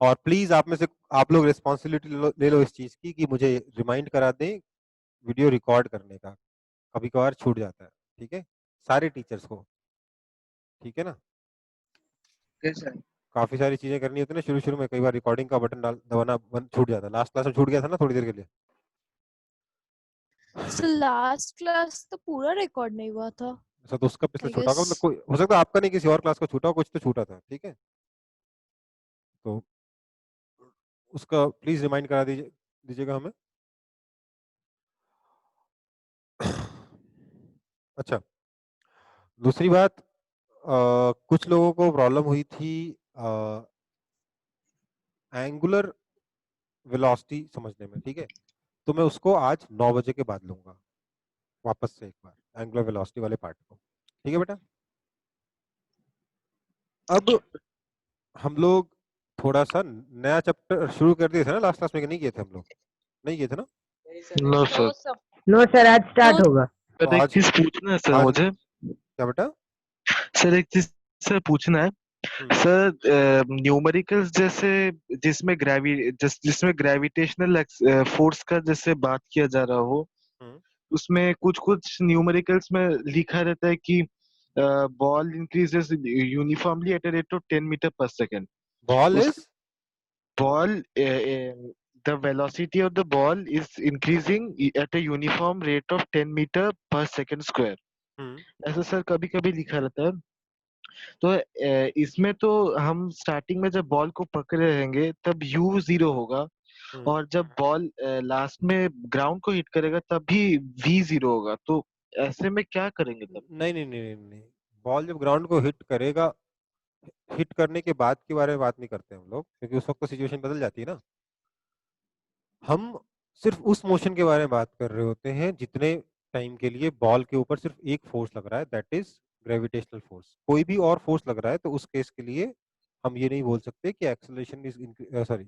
और प्लीज आप में से आप लोग रिस्पॉन्सिबिलिटी ले लो इस चीज की कि मुझे रिमाइंड करा दें वीडियो रिकॉर्ड करने का, कभी कभार छूट जाता है, ठीक है, सारे टीचर्स को, ठीक है ना। कैसे? काफी सारी चीजें करनी होती है ना शुरू शुरू में, कई बार रिकॉर्डिंग का बटन दबाना छूट जाता है, लास्ट क्लास में छूट गया था ना थोड़ी देर के लिए। सो लास्ट क्लास तो पूरा रिकॉर्ड नहीं हुआ था, ऐसा तो उसका पिछला आई छूटा गेस। होगा, मतलब कोई हो सकता है आपका नहीं, किसी और क्लास का छूटा हो, कुछ तो छूटा था, ठीक है, तो उसका प्लीज रिमाइंड करा दीजिएगा हमें। अच्छा, दूसरी बात, कुछ लोगों को प्रॉब्लम हुई थी एंगुलर वेलोसिटी समझने में, ठीक है, तो मैं उसको आज 9 बजे के बाद लूंगा वापस से एक बार, एंगुलर वेलोसिटी वाले पार्ट को, ठीक है बेटा। अब हम लोग थोड़ा सा नया चैप्टर शुरू कर दिए थे ना लास्ट क्लास में, कि नहीं किए थे हम लोग? नहीं किए थे ना? No sir. नो सर, आज स्टार्ट नो होगा। तो सर एक आज, चीज पूछना है सर आज मुझे। क्या बेटा? सर एक चीज सर पूछना है हम्म, सर, न्यूमेरिकल्स जैसे जिसमें ग्रेविटेशनल फोर्स का जैसे बात किया जा रहा हो, हम्म। उसमें कुछ कुछ न्यूमेरिकल्स में लिखा रहता है कि ball increases uniformly at a rate of 10 metre per second. Ball उस is, ball the velocity of the ball is increasing at a uniform rate of 10 meter per second square, हम्म, ऐसा सर कभी कभी लिखा रहता है। तो इसमें तो हम स्टार्टिंग में जब बॉल को पकड़े रहेंगे तब u जीरो होगा, हम्म। और जब बॉल लास्ट में ग्राउंड को हिट करेगा तब भी v जीरो होगा। तो ऐसे में क्या करेंगे तब? नहीं नहीं नहीं नहीं नहीं, बॉल जब ग्राउंड को हिट करेगा, हिट करने के बाद के बारे में बात नहीं करते हम लोग, क्योंकि उस वक्त तो सिचुएशन बदल जाती है ना। हम सिर्फ उस मोशन के बारे में बात कर रहे होते हैं जितने टाइम के लिए बॉल के ऊपर सिर्फ एक फोर्स लग रहा है, दैट इज ग्रेविटेशनल फोर्स। कोई भी और फोर्स लग रहा है तो उस केस के लिए हम ये नहीं बोल सकते कि acceleration is, sorry,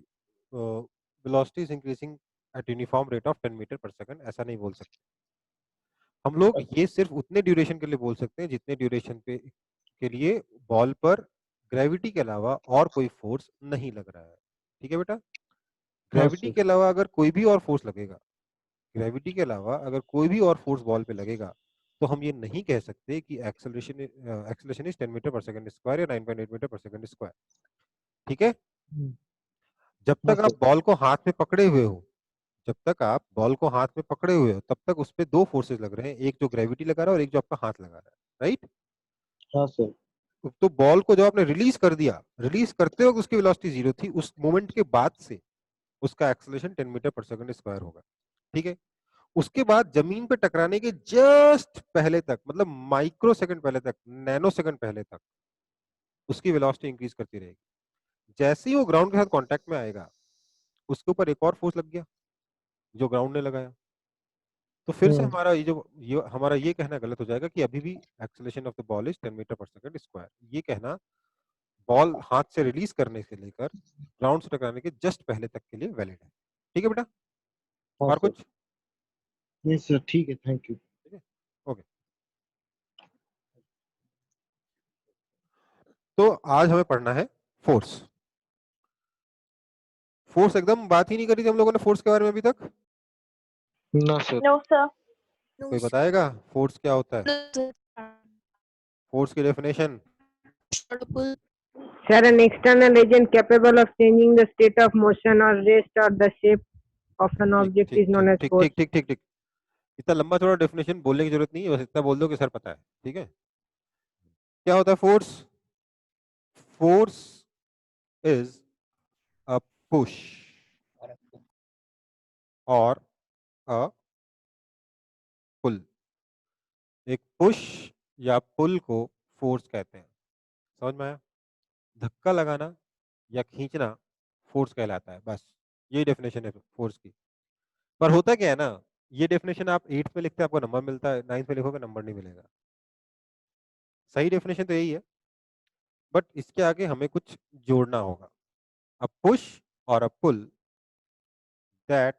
velocity is increasing at uniform rate of 10 metre per second, ऐसा नहीं बोल सकते। हम लोग ये सिर्फ उतने ड्यूरेशन के लिए बोल सकते हैं जितने ड्यूरेशन पे के लिए बॉल पर ग्रेविटी के अलावा और कोई फोर्स नहीं लग रहा है, ठीक है बेटा। हाँ ग्रेविटी सर। के अलावा अगर कोई भी और फोर्स लगेगा, ग्रेविटी के अलावा अगर कोई भी और फोर्स बॉल पे लगेगा, तो हम ये नहीं कह सकते कि acceleration is 10 metre per second square या 9.8 मीटर पर सेकंड स्क्वायर, ठीक है। जब हाँ तक सर। आप बॉल को हाथ में पकड़े हुए हो, जब तक आप बॉल को हाथ में पकड़े हुए हो तब तक उस पे दो फोर्सेस लग रहे हैं, एक जो ग्रेविटी लगा रहा है और एक जो आपका हाथ लगा रहा है, राइट। हाँ सर। तो बॉल को जब आपने रिलीज कर दिया, रिलीज करते वक्त उसकी वेलोसिटी जीरो थी, उस मोमेंट के बाद से उसका acceleration 10 metre per second square होगा, ठीक है। उसके बाद जमीन पे टकराने के जस्ट पहले तक, मतलब माइक्रो सेकंड पहले तक, नैनो सेकंड पहले तक उसकी वेलोसिटी इंक्रीज करती रहेगी। जैसे ही वो ग्राउंड के साथ कांटेक्ट में आएगा, उसके ऊपर एक और फोर्स लग गया जो ग्राउंड ने लगाया, तो फिर से हमारा हमारा ये कहना गलत हो जाएगा कि अभी भी acceleration of the ball is 10 metre per second square. ये कहना बॉल हाथ से रिलीज करने से लेकर ग्राउंड से टकराने के जस्ट पहले तक के लिए वैलिड है, ठीक है बेटा। हाँ और सर। कुछ? नहीं सर, ठीक है, थैंक यू। ठीक है, ओके। तो आज हमें पढ़ना है फोर्स। फोर्स एकदम बात ही नहीं करी थी हम लोगों ने फोर्स के बारे में अभी तक। ना सर। No sir. कोई बताएगा फोर्स क्या होता है? No, फोर्स की definition? Sir, an external agent capable of changing the state of motion or rest or the shape of an ठीक object ठीक is known ठीक as ठीक force. ठीक ठीक ठीक ठीक, इतना लंबा थोड़ा डेफिनेशन बोलने की जरूरत नहीं है, बस इतना बोल दो कि सर पता है, ठीक है। क्या होता है force? Force is a push और अ पुल। एक पुश या पुल को फोर्स कहते हैं, समझ में आया? धक्का लगाना या खींचना फोर्स कहलाता है, बस यही डेफिनेशन है फोर्स की। पर होता क्या है ना, ये डेफिनेशन आप 8th में लिखते हैं आपको नंबर मिलता है, 9th में लिखोगे नंबर नहीं मिलेगा। सही डेफिनेशन तो यही है, बट इसके आगे हमें कुछ जोड़ना होगा। अ पुश और a pull that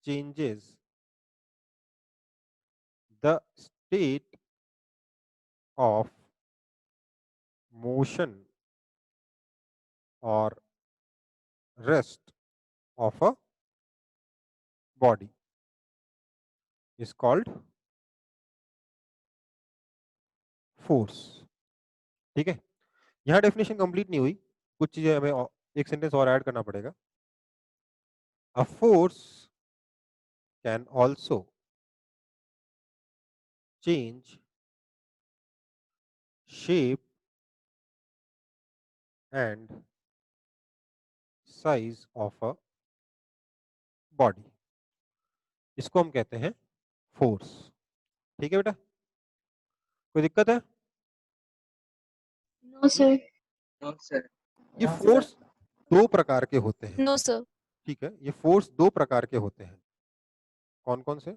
changes the state of motion or rest of a body is called force. ठीक है, यहाँ डेफिनेशन कंप्लीट नहीं हुई, कुछ चीजें हमें एक सेंटेंस और ऐड करना पड़ेगा. A force can also change shape and size of a body. इसको हम कहते हैं फोर्स. ठीक है बेटा, कोई दिक्कत है? No sir. ये फोर्स दो प्रकार के होते हैं. No sir. ठीक है, ये फोर्स दो प्रकार के होते हैं. कौन कौन से?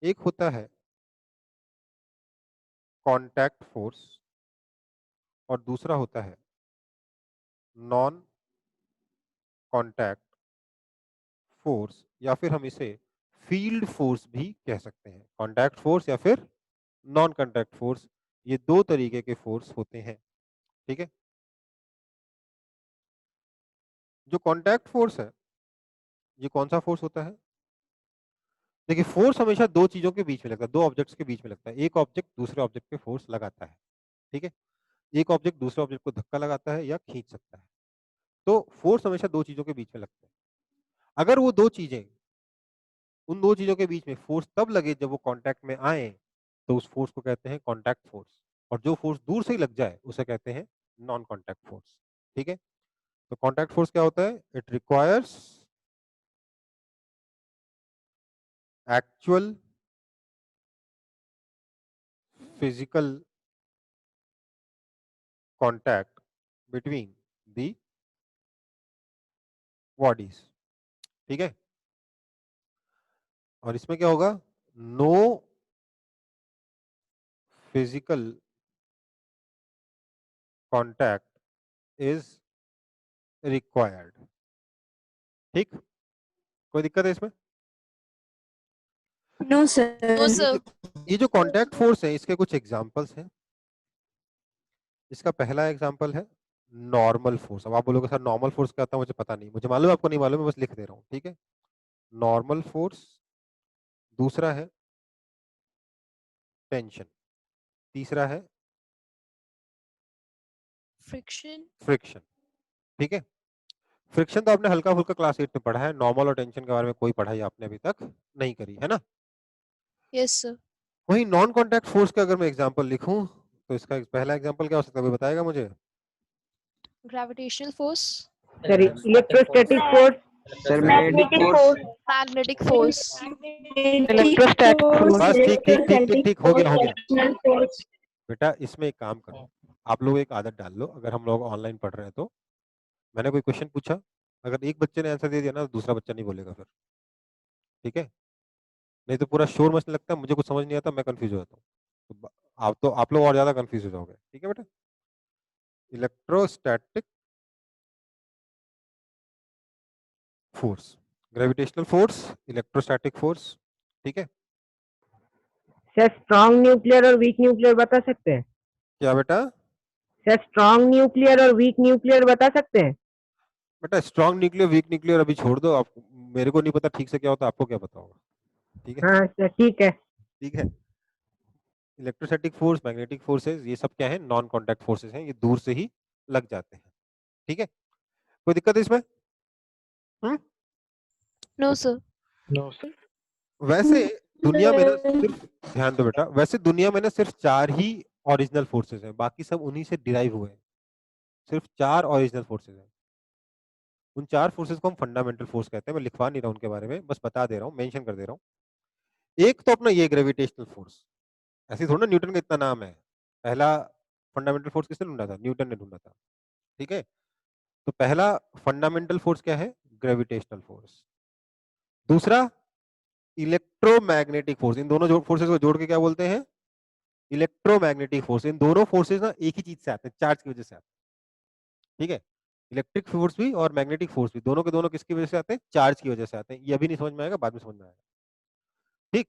एक होता है कांटेक्ट फोर्स और दूसरा होता है नॉन कांटेक्ट फोर्स, या फिर हम इसे फील्ड फोर्स भी कह सकते हैं. कांटेक्ट फोर्स या फिर नॉन कांटेक्ट फोर्स, ये दो तरीके के फोर्स होते हैं. ठीक है, जो कांटेक्ट फोर्स है ये कौन सा फोर्स होता है? देखिए, फोर्स हमेशा दो चीजों के बीच में लगता है, दो ऑब्जेक्ट्स के बीच में लगता है. एक ऑब्जेक्ट दूसरे ऑब्जेक्ट पे फोर्स लगाता है. ठीक है, एक ऑब्जेक्ट दूसरे ऑब्जेक्ट को धक्का लगाता है या खींच सकता है. तो फोर्स हमेशा दो चीजों के बीच में लगता है. अगर वो दो चीजें, उन दो चीजों के बीच में फोर्स तब लगे जब वो कांटेक्ट में आए, तो उस फोर्स को कहते हैं कांटेक्ट फोर्स. और जो फोर्स दूर से ही लग जाए उसे कहते हैं नॉन कांटेक्ट फोर्स. ठीक है, तो कांटेक्ट फोर्स क्या होता है? It requires actual physical contact between the bodies. ठीक है, और इसमें क्या होगा? No physical contact is required. ठीक, कोई दिक्कत है इसमें? No sir. नो ये सर. ये जो कांटेक्ट फोर्स है इसके कुछ एग्जांपल्स हैं. इसका पहला एग्जांपल है नॉर्मल फोर्स. अब आप बोलोगे सर नॉर्मल फोर्स क्या होता है? मुझे पता नहीं, मुझे मालूम है आपको नहीं मालूम, मैं बस लिख दे रहा हूँ. ठीक है, नॉर्मल फोर्स. दूसरा है टेंशन. तीसरा है फ्रिक्शन. फ्रिक्शन. ठीक है, फ्रिक्शन तो आपने हल्का फुल्का क्लास 8 में पढ़ा है. नॉर्मल और टेंशन के बारे में कोई पढ़ाई आपने अभी तक नहीं करी है ना. Yes sir. वही नॉन कांटेक्ट फोर्स का अगर मैं एग्जांपल लिखूं तो इसका पहला एग्जांपल क्या हो सकता है? अभी बताएगा मुझे. Gravitational force. Sorry, electrostatic force, Sir, magnetic force. Magnetic force. Electrostatic force. बस ठीक ठीक ठीक ठीक ठीक, हो गया हो गया. बेटा इसमें एक काम करो, आप लोग एक आदत डाल लो. अगर हम लोग ऑनलाइन पढ़ रहे हैं तो मैंने कोई क्वेश्चन पूछा, अगर एक बच्चे ने आंसर दे दिया ना तो दूसरा बच्चा नहीं बोलेगा फिर. ठीक है, नहीं तो पूरा शोर मचने लगता है, मुझे कुछ समझ नहीं आता, मैं कंफ्यूज हो जाता हूँ. तो आप लोग और ज्यादा कंफ्यूज हो जाओगे. ठीक है बेटा, electrostatic force, gravitational force, electrostatic force. ठीक है, सर स्ट्रॉन्ग न्यूक्लियर और वीक न्यूक्लियर बता सकते हैं? क्या बेटा? सर स्ट्रॉन्ग न्यूक्लियर और वीक न्यूक्लियर बता सकते हैं? बेटा स्ट्रॉन्ग न्यूक्लियर वीक न्यूक्लियर अभी छोड़ दो. आप, मेरे को नहीं पता ठीक से क्या होता, आपको क्या पता होगा. ठीक है, हाँ सर ठीक है. ठीक है. इलेक्ट्रोस्टैटिक फोर्स, मैग्नेटिक फोर्सेस, ये सब क्या है? नॉन कांटेक्ट फोर्सेस हैं, ये दूर से ही लग जाते हैं. ठीक है, कोई दिक्कत है इसमें? No sir. No, sir. वैसे दुनिया में ना सिर्फ, ध्यान दो बेटा, वैसे दुनिया में ना सिर्फ 4 ही ओरिजिनल फोर्सेस हैं, बाकी सब उन्हीं से डिराइव हुए हैं. सिर्फ 4 ओरिजिनल फोर्सेस हैं. उन 4 फोर्सेस को हम फंडामेंटल फोर्स कहते हैं. मैं लिखवा नहीं रहा हूं उनके बारे में, बस बता दे रहा हूं, मेंशन कर दे रहा हूं. एक तो अपना ये ग्रेविटेशनल फोर्स, ऐसे थोड़ा न्यूटन का इतना नाम है. पहला फंडामेंटल फोर्स किसने ढूंढा था? न्यूटन ने ढूंढा था. ठीक है, तो पहला फंडामेंटल फोर्स क्या है? Gravitational force. दूसरा इलेक्ट्रोमैग्नेटिक फोर्स. इन दोनों फोर्सेस को जोड़ के क्या बोलते हैं? Electromagnetic force. इन दोनों फोर्सेस ना एक ही चीज से आते हैं, चार्ज की वजह से आते हैं. ठीक है, इलेक्ट्रिक फोर्स भी और मैग्नेटिक फोर्स भी, दोनों के दोनों किसकी वजह से आते हैं? चार्ज की वजह से आते हैं. ये अभी नहीं समझ में आएगा, बाद में समझ में आएगा. ठीक,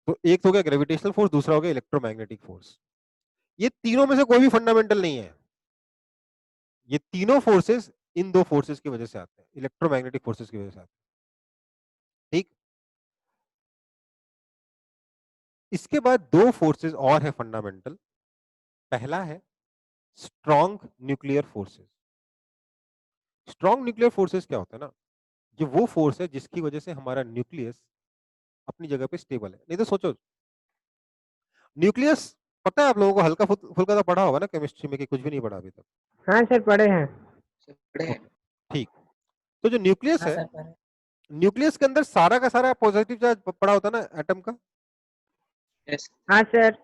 तो एक तो हो गया ग्रेविटेशनल फोर्स, दूसरा हो गया इलेक्ट्रोमैग्नेटिक फोर्स. ये तीनों में से कोई भी फंडामेंटल नहीं है. ये तीनों फोर्सेस इन दो फोर्सेस की वजह से आते हैं, इलेक्ट्रोमैग्नेटिक फोर्सेस की वजह से आते हैं। ठीक, इसके बाद दो फोर्सेस और है फंडामेंटल। पहला है strong nuclear forces. Strong nuclear forces क्या होता है ना, ये वो फोर्स है जिसकी वजह से हमारा न्यूक्लियस अपनी जगह पे स्टेबल है। नहीं तो सोचो, न्यूक्लियस पता है आप लोगों को, हल्का फुल्का तो पढ़ा होगा ना केमिस्ट्री में, कि कुछ भी नहीं पढ़ा अभी तक? हाँ सर पढ़े हैं। ठीक, तो जो न्यूक्लियस हाँ है, सर पर न्यूक्लियस के अंदर सारा का सारा पॉजिटिव चार्ज पड़ा होता है ना एटम का। यस हाँ सर।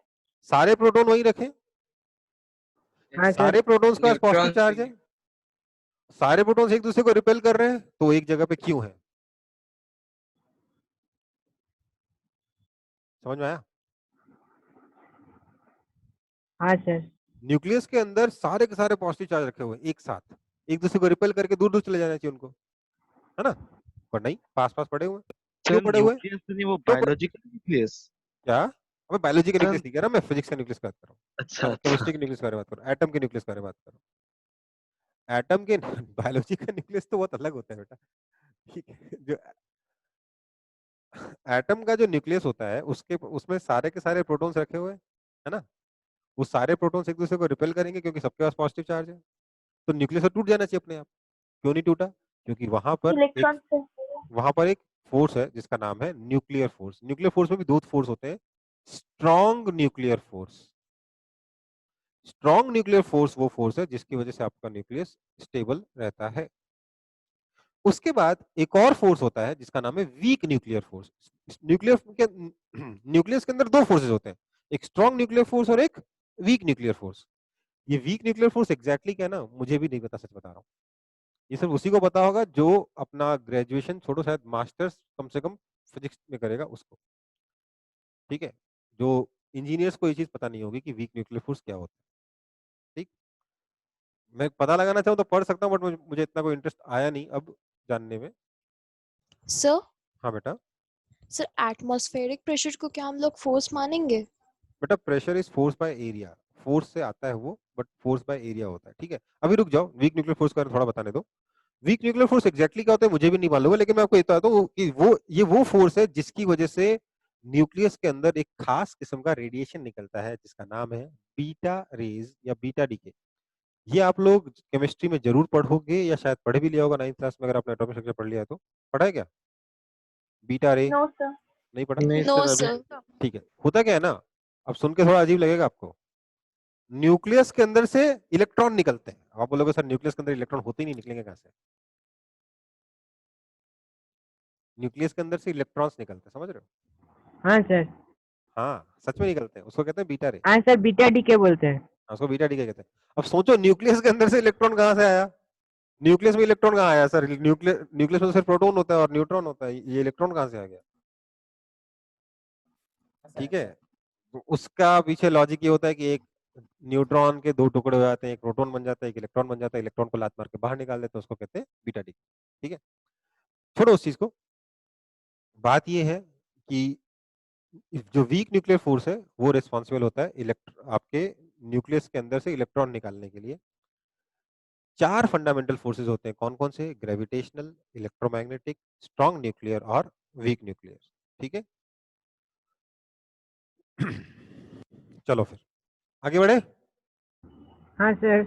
सारे प्रोटॉन वही रखें, हाँ सर। सारे प्रोटॉन्स के पास पॉजिटिव न्यूट्रॉन चार्ज है, सारे प्रोटॉन्स एक दूसरे को रिपेल कर रहे हैं, तो एक जगह पे क्यों है? समझ में आया? हाँ सर। न्यूक्लियस के अंदर सारे के सारे पॉजिटिव चार्ज रखे हुए हैं एक साथ, एक दूसरे को रिपेल करके दूर दूर चले जाना चाहिए उनको, है ना? पर नहीं, पास पास पड़े हुए हैं। क्यों सर पड़े हुए हैं? न्यूक्लियस तो नहीं, वो क्यों पड़े? Biological nucleus. क्या? मैं बायोलॉजी का सर न्यूक्लियस नहीं कह रहा, मैं फिजिक्स का न्यूक्लियस की बात कर रहा हूँ, अच्छा अच्छा। केमिस्ट्री के न्यूक्लियस के बारे में बात कर रहा हूँ, एटम के न्यूक्लियस के बारे में बात कर रहा हूँ। एटम के बायोलॉजी का न्यूक्लियस तो बहुत अलग होता है बेटा। ठीक है, जो एटम का जो न्यूक्लियस होता है उसके उसमें सारे के सारे प्रोटॉन्स रखे हुए हैं, है ना? वो सारे प्रोटॉन्स एक दूसरे को रिपेल करेंगे क्योंकि सबके पास पॉजिटिव चार्ज है, तो न्यूक्लियस तो टूट जाना चाहिए अपने आप। क्यों नहीं टूटा? क्योंकि वहां पर एक फोर्स है जिसका नाम है न्यूक्लियर फोर्स। न्यूक्लियर फोर्स में भी दो फोर्स होते हैं, strong nuclear force. Strong nuclear force वो फोर्स है जिसकी वजह से आपका न्यूक्लियस स्टेबल रहता है। उसके बाद एक और फोर्स होता है जिसका नाम है वीक न्यूक्लियर फोर्स। न्यूक्लियर के न्यूक्लियस के अंदर दो फोर्सेस होते हैं, एक स्ट्रॉन्ग न्यूक्लियर फोर्स और एक वीक न्यूक्लियर फोर्स। ये वीक न्यूक्लियर फोर्स एग्जैक्टली क्या है ना, मुझे भी नहीं पता, सच बता रहा हूँ। ये सिर्फ उसी को पता होगा जो अपना ग्रेजुएशन छोड़ो, शायद मास्टर्स कम से कम फिजिक्स में करेगा उसको। ठीक है, जो इंजीनियर्स को ये चीज पता नहीं होगी कि वीक न्यूक्लियर फोर्स क्या होता है। ठीक, मैं पता लगाना चाहूँ तो पढ़ सकता हूँ, बट मुझे इतना कोई इंटरेस्ट आया नहीं अब जानने में। सर हाँ बेटा। सर एटमॉस्फेरिक प्रेशर को क्या हम लोग फोर्स मानेंगे? बेटा pressure is force by area, force से आता है वो, बट फोर्स बाय एरिया होता है। ठीक है, अभी रुक जाओ, वीक न्यूक्लियर फोर्स का थोड़ा बताने दो। वीक न्यूक्लियर फोर्स एग्जैक्टली क्या होता है मुझे भी नहीं मालूम है, लेकिन मैं आपको बता दूं कि वो फोर्स है जिसकी वजह से न्यूक्लियस के अंदर एक खास किस्म का रेडिएशन निकलता है जिसका नाम है बीटा रेज या बीटा डीके। ये आप लोग केमिस्ट्री में जरूर पढ़ोगे या शायद पढ़ भी लिया होगा 9th क्लास में, अगर आपने एटॉमिक स्ट्रक्चर पढ़ लिया है तो। पढ़ा है क्या बीटा रे? No sir. नहीं पढ़ा? नहीं नो सर अभी। सर। ठीक है, होता क्या है ना, अब सुन के थोड़ा अजीब लगेगा आपको। न्यूक्लियस के अंदर से इलेक्ट्रॉन निकलते हैं। आप बोलोगे सर न्यूक्लियस के अंदर इलेक्ट्रॉन होते ही नहीं, निकलेंगे कहां से? न्यूक्लियस के अंदर से इलेक्ट्रॉन्स निकलते हैं, समझ रहे हो? हाँ सर। हाँ सच में निकलते हैं, उसको कहते हैं बीटा रे। हाँ सर बीटा डी के बोलते हैं। हाँ, उसको बीटा डी कहते हैं। अब सोचो न्यूक्लियस के अंदर से इलेक्ट्रॉन कहां से आया? न्यूक्लियस में इलेक्ट्रॉन कहां आया सर? न्यूक्लियस में तो सिर्फ प्रोटॉन होता है और न्यूट्रॉन होता है, ये इलेक्ट्रॉन कहां से आ गया? ठीक है, तो उसका पीछे लॉजिक ये होता है कि एक न्यूट्रॉन के दो टुकड़े हो जाते हैं, एक प्रोटॉन बन जाता है, एक इलेक्ट्रॉन बन जाता है, इलेक्ट्रॉन को लात मार के बाहर निकाल देते हैं, उसको कहते हैं बीटा डी। ठीक है, छोड़ो उस चीज को। बात ये है कि जो वीक न्यूक्लियर फोर्स है वो रिस्पॉन्सिबल होता है आपके न्यूक्लियस के अंदर से इलेक्ट्रॉन निकालने के लिए। चार फंडामेंटल फोर्सेस होते हैं, कौन कौन से? ग्रेविटेशनल, इलेक्ट्रोमैग्नेटिक, स्ट्रॉन्ग न्यूक्लियर और वीक न्यूक्लियर। ठीक है, चलो फिर आगे बढ़े। हाँ सर।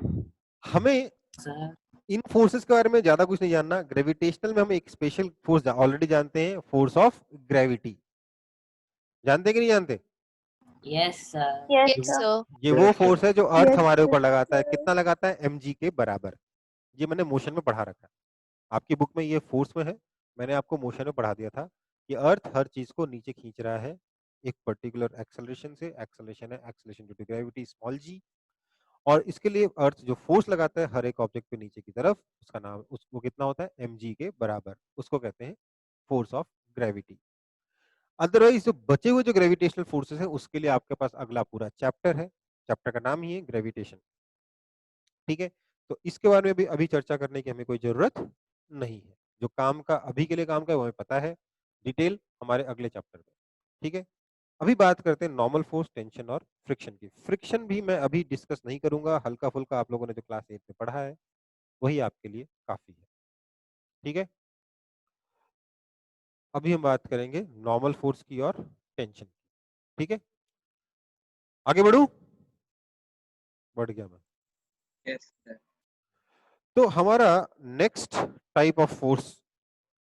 हमें सर इन फोर्सेस के बारे में ज्यादा कुछ नहीं जानना। ग्रेविटेशनल में हम एक स्पेशल फोर्स ऑलरेडी जानते हैं, फोर्स ऑफ ग्रेविटी। जानते कि नहीं जानते? Yes sir yes sir. ये वो फोर्स है जो अर्थ Yes, हमारे ऊपर sir. लगाता है। कितना लगाता है? mg के बराबर। ये मैंने मोशन में पढ़ा रखा है, आपकी बुक में ये फोर्स में है, मैंने आपको मोशन में पढ़ा दिया था कि अर्थ हर चीज को नीचे खींच रहा है एक पर्टिकुलर एक्सेलरेशन से। एक्सेलरेशन है acceleration due to gravity small g, और इसके लिए अर्थ जो फोर्स लगाता है हर एक ऑब्जेक्ट पे नीचे की तरफ, उसका नाम उसको कितना होता है? mg के बराबर। उसको कहते हैं फोर्स ऑफ ग्रेविटी। अदरवाइज जो बचे हुए जो ग्रेविटेशनल फोर्सेस है उसके लिए आपके पास अगला पूरा चैप्टर है, चैप्टर का नाम ही है ग्रेविटेशन। ठीक है, तो इसके बारे में भी अभी चर्चा करने की हमें कोई जरूरत नहीं है। जो काम का अभी के लिए काम का है वो हमें पता है, डिटेल हमारे अगले चैप्टर में। ठीक है, अभी बात करते हैं नॉर्मल फोर्स, टेंशन और फ्रिक्शन की। फ्रिक्शन भी मैं अभी डिस्कस नहीं करूंगा, हल्का फुल्का आप लोगों ने जो क्लास 8 में पढ़ा है वही आपके लिए काफी है। ठीक है, अभी हम बात करेंगे नॉर्मल फोर्स की और टेंशन की। ठीक है, आगे बढ़ू? बढ़ गया मैं। Yes, sir. तो हमारा next type of force,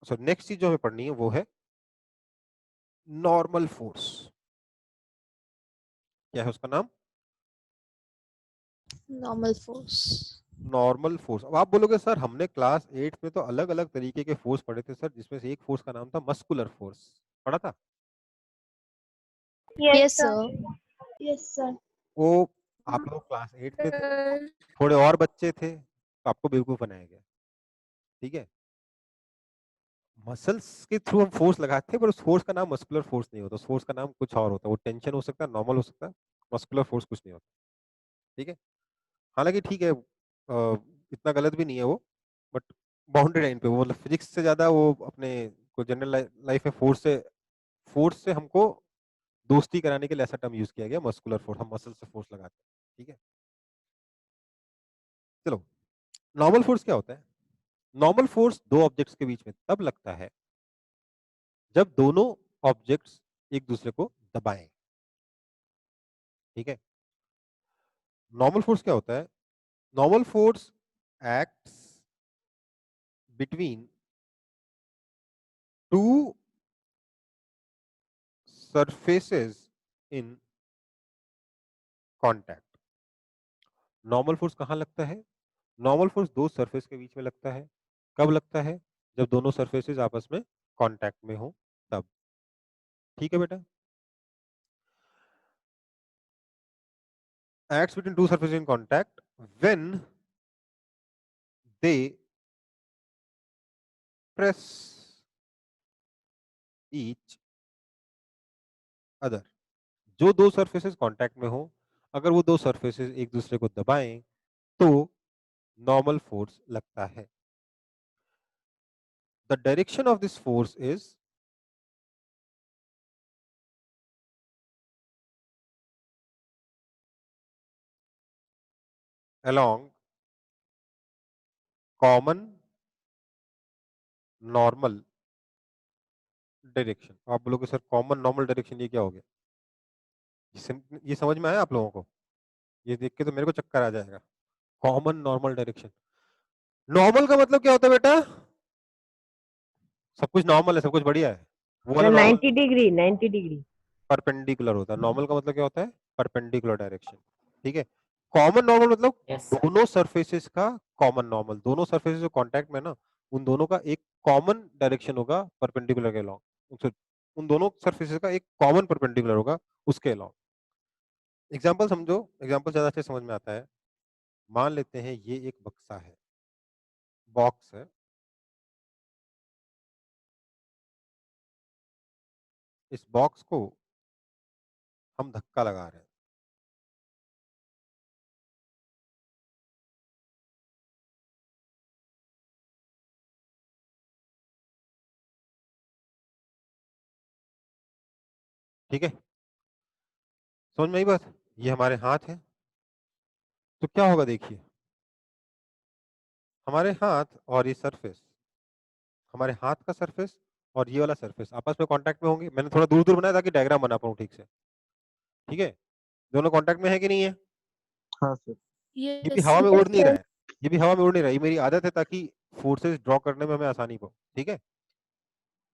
so next चीज जो हमें पढ़नी है वो है नॉर्मल फोर्स। क्या है उसका नाम? Normal force. Normal force. अब आप बोलोगे सर हमने क्लास 8 में तो अलग अलग तरीके के फोर्स पढ़े थे सर, जिसमें से एक फोर्स का नाम था मस्कुलर फोर्स, पढ़ा था? Yes sir. Yes sir. वो आप लोग क्लास 8 में थे, थोड़े और बच्चे थे, तो आपको बेवकूफ बनाया गया। ठीक है, मसल्स के थ्रू हम फोर्स लगाते हैं, पर उस फोर्स का नाम मस्कुलर फोर्स नहीं होता, उस फोर्स का नाम कुछ और होता है। वो टेंशन हो सकता है, नॉर्मल हो सकता है, मस्कुलर फोर्स कुछ नहीं होता। ठीक है, हालांकि ठीक है, इतना गलत भी नहीं है वो, बट बाउंड्री लाइन पे वो, मतलब फिजिक्स से ज्यादा वो अपने को जनरल लाइफ में फोर्स से हमको दोस्ती कराने के लिए ऐसा टर्म यूज किया गया, मस्कुलर फोर्स। हम मसल से फोर्स लगाते हैं। ठीक है, चलो, नॉर्मल फोर्स क्या होता है? नॉर्मल फोर्स दो ऑब्जेक्ट्स के बीच में तब लगता है जब दोनों ऑब्जेक्ट्स एक दूसरे को दबाएं। ठीक है, नॉर्मल फोर्स क्या होता है? Normal force acts between two surfaces in contact. Normal force कहां लगता है? नॉर्मल फोर्स दो सरफेस के बीच में लगता है। कब लगता है? जब दोनों सरफेसेस आपस में कांटेक्ट में हो, तब। ठीक है बेटा, acts between two surfaces in contact when they press each other। जो दो सरफेसेस कांटेक्ट में हो, अगर वो दो सरफेसेस एक दूसरे को दबाएं तो नॉर्मल फोर्स लगता है। The direction of this force is along common normal direction. आप बोलोगे सर कॉमन नॉर्मल डायरेक्शन ये क्या हो गया? ये समझ में आया आप लोगों को? ये देख के तो मेरे को चक्कर आ जाएगा। कॉमन नॉर्मल डायरेक्शन, नॉर्मल का मतलब क्या होता है बेटा? सब कुछ नॉर्मल है, सब कुछ बढ़िया है, वो वाला sir normal 90 degree 90 degree. Perpendicular होता है। नॉर्मल का मतलब क्या होता है? Perpendicular direction. ठीक है, कॉमन नॉर्मल मतलब Yes, sir. दोनों सरफेसेस का कॉमन नॉर्मल, दोनों सरफेसेस जो कांटेक्ट में ना, उन दोनों का एक कॉमन डायरेक्शन होगा परपेंडिकुलर के अलोंग। उन दोनों सरफेसेस का एक कॉमन परपेंडिकुलर होगा उसके अलोंग। एग्जांपल समझो, एग्जांपल ज्यादा अच्छे समझ में आता है। मान लेते हैं ये एक बक्सा है, बॉक्स है, इस बॉक्स को हम धक्का लगा रहे हैं। ठीक है, समझ में आई बात? ये हमारे हाथ है, तो क्या होगा देखिए, हमारे हाथ और ये सरफेस, हमारे हाथ का सरफेस और ये वाला सरफेस आपस में कांटेक्ट में होंगे। मैंने थोड़ा दूर दूर बनाया ताकि डायग्राम बना पाऊँ ठीक से। ठीक है, दोनों कांटेक्ट में है कि नहीं है? हाँ सर। ये भी यस हवा में सर। उड़ नहीं रहा है, ये भी हवा में उड़ नहीं रहा है, ये मेरी आदत है ताकि फोर्सेस ड्रॉ करने में हमें आसानी हो। ठीक है,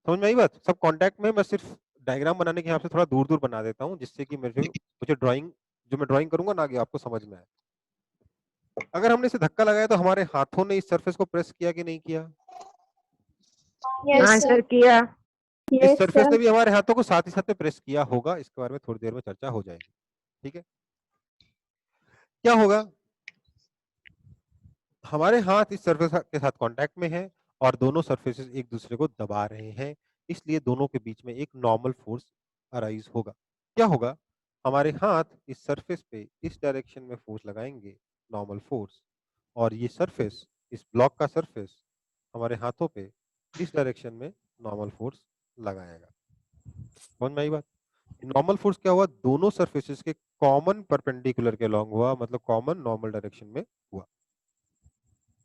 समझ में आई बात? सब कांटेक्ट में, मैं सिर्फ डायग्राम बनाने के हिसाब से थोड़ा दूर दूर बना देता हूँ, जिससे कि मुझे ड्राइंग, जो मैं ड्राइंग करूंगा ना आगे, आपको समझ में आए। अगर हमने इसे धक्का लगाया तो हमारे हाथों ने इस सरफेस को प्रेस किया कि नहीं किया? यस हाँ सर। सर किया। इस सरफेस ने भी हमारे हाथों को साथ ही साथ में प्रेस किया होगा। इसके बारे में थोड़ी देर में चर्चा हो जाएगी। ठीक है, क्या होगा, हमारे हाथ इस सरफेस के साथ कांटेक्ट में है और दोनों सरफेसेस एक दूसरे को दबा रहे हैं, इसलिए दोनों के बीच में एक नॉर्मल फोर्स अराइज होगा। क्या होगा, हमारे हाथ इस सरफेस पे इस डायरेक्शन में फोर्स लगाएंगे, नॉर्मल फोर्स, और ये सरफेस, इस ब्लॉक का सरफेस हमारे हाथों पे इस डायरेक्शन में नॉर्मल फोर्स लगाएगा। समझ में आई बात? नॉर्मल फोर्स क्या हुआ, दोनों सरफेसेस के कॉमन परपेंडिकुलर के अलॉन्ग हुआ, मतलब कॉमन नॉर्मल डायरेक्शन में हुआ।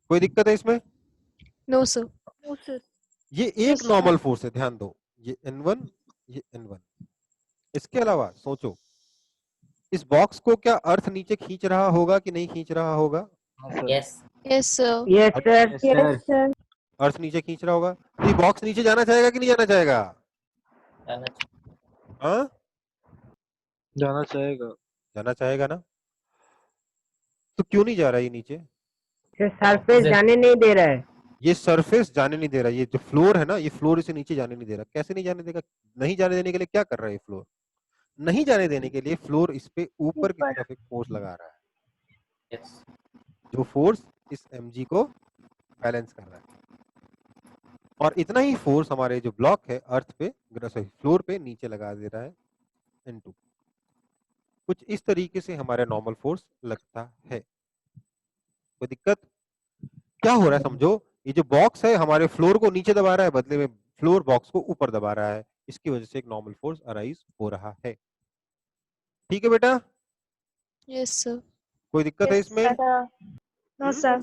कोई दिक्कत है इसमें? No sir. No, sir. ये एक नॉर्मल फोर्स है, ध्यान दो, ये N1 ये N1। इसके अलावा सोचो, इस बॉक्स को क्या अर्थ नीचे खींच रहा होगा कि नहीं खींच रहा होगा? Yes. Yes sir. Yes, sir. Yes, sir. अर्थ नीचे खींच रहा होगा, तो ये बॉक्स नीचे जाना चाहेगा कि नहीं जाना चाहेगा? जाना हाँ, जाना चाहेगा। जाना चाहेगा ना। तो क्यों नहीं जा रहा ये नीचे? Sir, surface जाने नहीं दे रहा है। ये सरफेस जाने नहीं दे रहा, ये जो फ्लोर है ना, ये फ्लोर इसे नीचे जाने नहीं दे रहा। कैसे नहीं जाने देगा? नहीं जाने देने के लिए क्या कर रहा है ये फ्लोर? नहीं जाने देने के लिए फ्लोर इस पे ऊपर की तरफ एक फोर्स लगा रहा है, Yes. जो फोर्स इस mg को बैलेंस कर रहा है। और इतना ही फोर्स हमारे जो ब्लॉक है अर्थ पे, सॉरी फ्लोर पे नीचे लगा दे रहा है N2। कुछ इस तरीके से हमारा नॉर्मल फोर्स लगता है। कोई दिक्कत? क्या हो रहा है समझो, ये जो बॉक्स है हमारे फ्लोर को नीचे दबा रहा है, बदले में फ्लोर बॉक्स को ऊपर दबा रहा है। इसकी वजह से एक नॉर्मल फोर्स अराइज हो रहा है। ठीक है बेटा, यस सर। कोई दिक्कत है इसमें? No sir.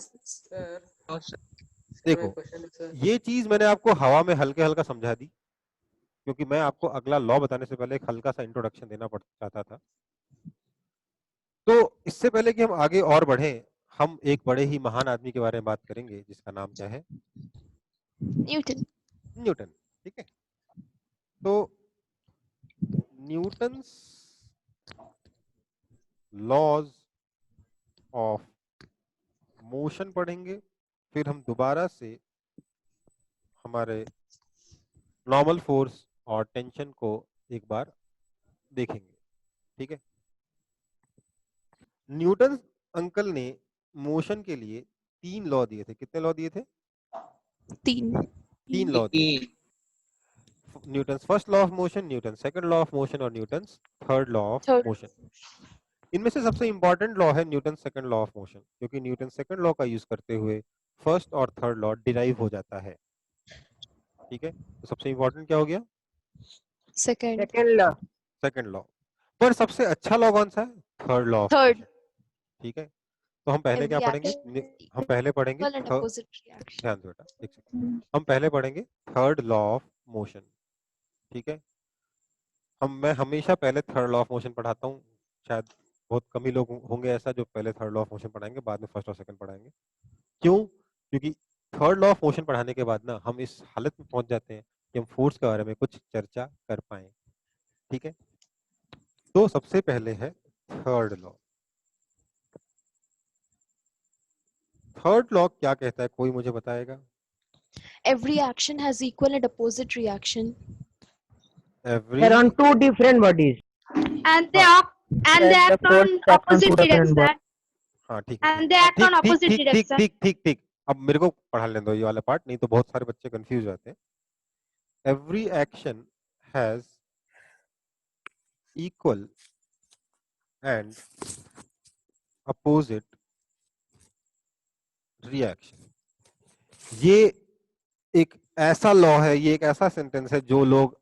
देखो, ये चीज मैंने आपको हवा में हल्के हल्का समझा दी, क्योंकि मैं आपको अगला लॉ बताने से पहले एक हल्का सा इंट्रोडक्शन देना चाहता था। तो इससे पहले कि हम आगे और बढ़ें, हम एक बड़े ही महान आदमी के बारे में बात करेंगे, जिसका नाम क्या है? न्यूटन। न्यूटन। ठीक है, तो न्यूटन्स लॉज ऑफ मोशन पढ़ेंगे, फिर हम दोबारा से हमारे नॉर्मल फोर्स और टेंशन को एक बार देखेंगे। ठीक है, न्यूटन अंकल ने मोशन के लिए 3 लॉ दिए थे। कितने लॉ दिए थे? 3 लॉ दिए। Newton first law of motion, Newton second law of motion और Newton third law of Third. Motion. इनमें से सबसे इंपॉर्टेंट लॉ है Newton second law of motion, क्योंकि न्यूटन सेकंड लॉ का यूज करते हुए फर्स्ट और थर्ड लॉ डिराइव हो जाता है। ठीक है, तो सबसे इंपॉर्टेंट क्या हो गया? Second. Second law. Second law. पर सबसे अच्छा लॉ कौन सा है? Third law of Third. Motion. ठीक है, तो हम पहले क्या Every पढ़ेंगे? action हम पहले पढ़ेंगे equal and opposite reaction. ध्यान दो बेटा, एक सेकंड। हम पहले पढ़ेंगे थर्ड लॉ ऑफ मोशन। ठीक है, मैं हमेशा पहले थर्ड लॉ ऑफ मोशन पढ़ाता हूँ। शायद बहुत कम ही लोग होंगे ऐसा जो पहले थर्ड लॉ ऑफ मोशन पढ़ाएंगे, बाद में फर्स्ट और सेकंड पढ़ाएंगे। क्यों? क्योंकि थर्ड लॉ ऑफ मोशन पढ़ाने के बाद ना हम इस हालत में पहुंच जाते हैं कि हम फोर्स के बारे में कुछ चर्चा कर पाए। ठीक है, तो सबसे पहले है थर्ड लॉ। थर्ड लॉ क्या कहता है, कोई मुझे बताएगा? Every action has equal and opposite reaction. Every They're on two different bodies. And they act on opposite direction. हाँ ठीक है, And they act on opposite ठीक direction. ठीक ठीक ठीक। अब मेरे को पढ़ा लेने दो ये वाला पार्ट, नहीं तो बहुत सारे बच्चे कंफ्यूज हो जाते हैं। Every action has equal and opposite reaction. ये एक ऐसा लॉ है, ये एक ऐसा सेंटेंस है जो लोग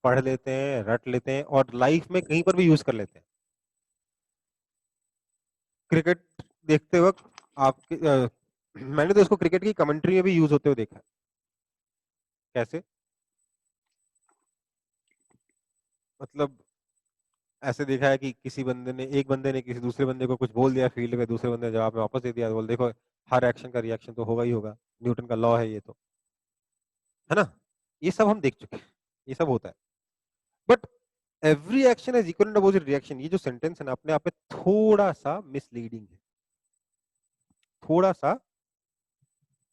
पढ़ लेते हैं, रट लेते हैं और लाइफ में कहीं पर भी यूज कर लेते हैं। क्रिकेट देखते वक्त आपके मैंने तो इसको क्रिकेट की कमेंट्री में भी यूज होते हुए देखा है। कैसे? मतलब ऐसे देखा है कि एक बंदे ने किसी दूसरे बंदे को कुछ बोल दिया फील्ड में, दूसरे बंदे ने जवाब में वापस दे दिया। बोल देखो, हर एक्शन का रिएक्शन तो होगा ही होगा, न्यूटन का लॉ है ये, तो है ना। ये सब हम देख चुके हैं, ये सब होता है। But every action is equal and opposite reaction, ये जो सेंटेंस है ना, अपने आप में थोड़ा सा मिसलीडिंग है, थोड़ा सा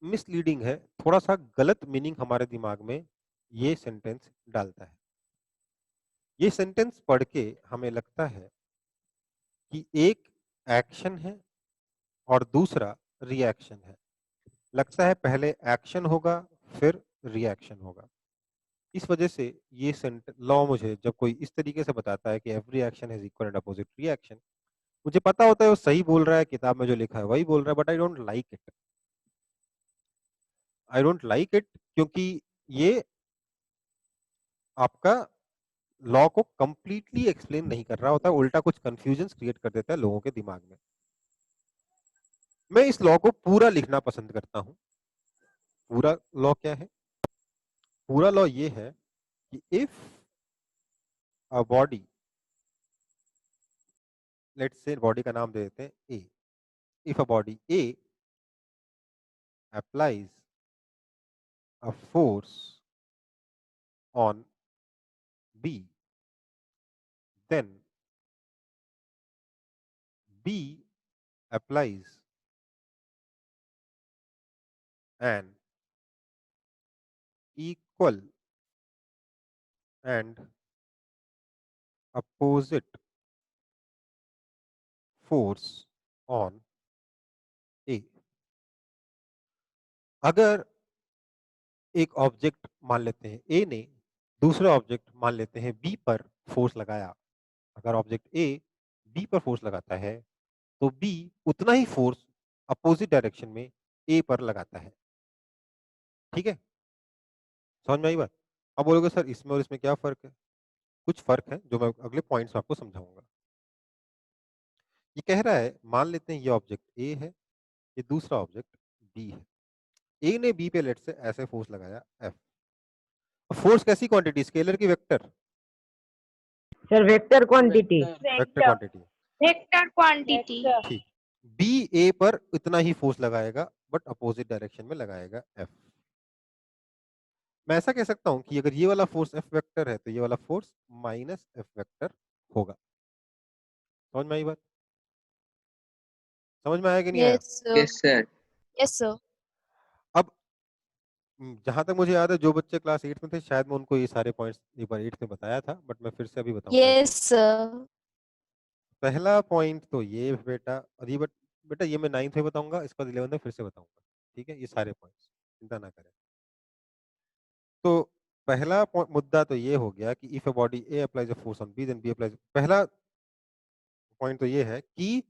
मिसलीडिंग है, थोड़ा सा गलत मीनिंग हमारे दिमाग में ये सेंटेंस डालता है। ये सेंटेंस पढ़ के हमें लगता है कि एक एक्शन है और दूसरा रिएक्शन है। लगता है पहले एक्शन होगा फिर रिएक्शन होगा। इस वजह से ये लॉ मुझे जब कोई इस तरीके से बताता है कि every action has equal and opposite reaction, मुझे पता होता है वो सही बोल रहा है, किताब में जो लिखा है वही बोल रहा है, but I don't like it. I don't like it क्योंकि ये आपका लॉ को कंप्लीटली एक्सप्लेन नहीं कर रहा होता, उल्टा कुछ कंफ्यूजन क्रिएट कर देता है लोगों के दिमाग में। मैं इस लॉ को पूरा लिखना पसंद करता हूं। पूरा लॉ क्या है? पूरा लॉ ये है कि if a body, let's say body का नाम दे देते हैं A, if a body A applies a force on B, then B applies an equal and opposite force on A। अगर एक ऑब्जेक्ट मान लेते हैं ए ने दूसरे ऑब्जेक्ट मान लेते हैं बी पर फोर्स लगाया, अगर ऑब्जेक्ट ए बी पर फोर्स लगाता है तो बी उतना ही फोर्स अपोजिट डायरेक्शन में ए पर लगाता है। ठीक है, समझ में आई बात? अब बोलोगे सर इसमें और इसमें क्या फर्क है? कुछ फर्क है जो मैं अगले पॉइंट्स में आपको समझाऊंगा। ये कह रहा है, मान लेते हैं ये ऑब्जेक्ट ए है, ये दूसरा ऑब्जेक्ट बी है। ए ने बी पे लेट से ऐसे फोर्स लगाया एफ। फोर्स कैसी क्वांटिटी, स्केलर की vector? Sir, vector quantity. Vector quantity. Vector quantity. ठीक, बी ए पर इतना ही फोर्स लगाएगा बट अपोजिट डायरेक्शन में लगाएगा एफ। मैं ऐसा कह सकता हूं कि अगर ये वाला फोर्स एफ वेक्टर है तो ये वाला फोर्स माइनस एफ वेक्टर होगा। समझ में आई बात? समझ में आया कि नहीं आया? Yes sir. Yes sir. अब जहां तक मुझे याद है जो बच्चे क्लास 8 में थे शायद मैं उनको ये सारे पॉइंट्स एक बार 8 में बताया था, बट मैं फिर से अभी बताऊंगा। Yes sir. पहला पॉइंट तो ये बेटा, और ये बेटा ये मैं 9th में बताऊंगा, इसका 11th में फिर से बताऊंगा। ठीक है, ये सारे पॉइंट्स चिंता ना करें। तो पहला मुद्दा तो ये हो गया कि if a body A applies a force on B then B applies. पहला पॉइंट तो ये है कि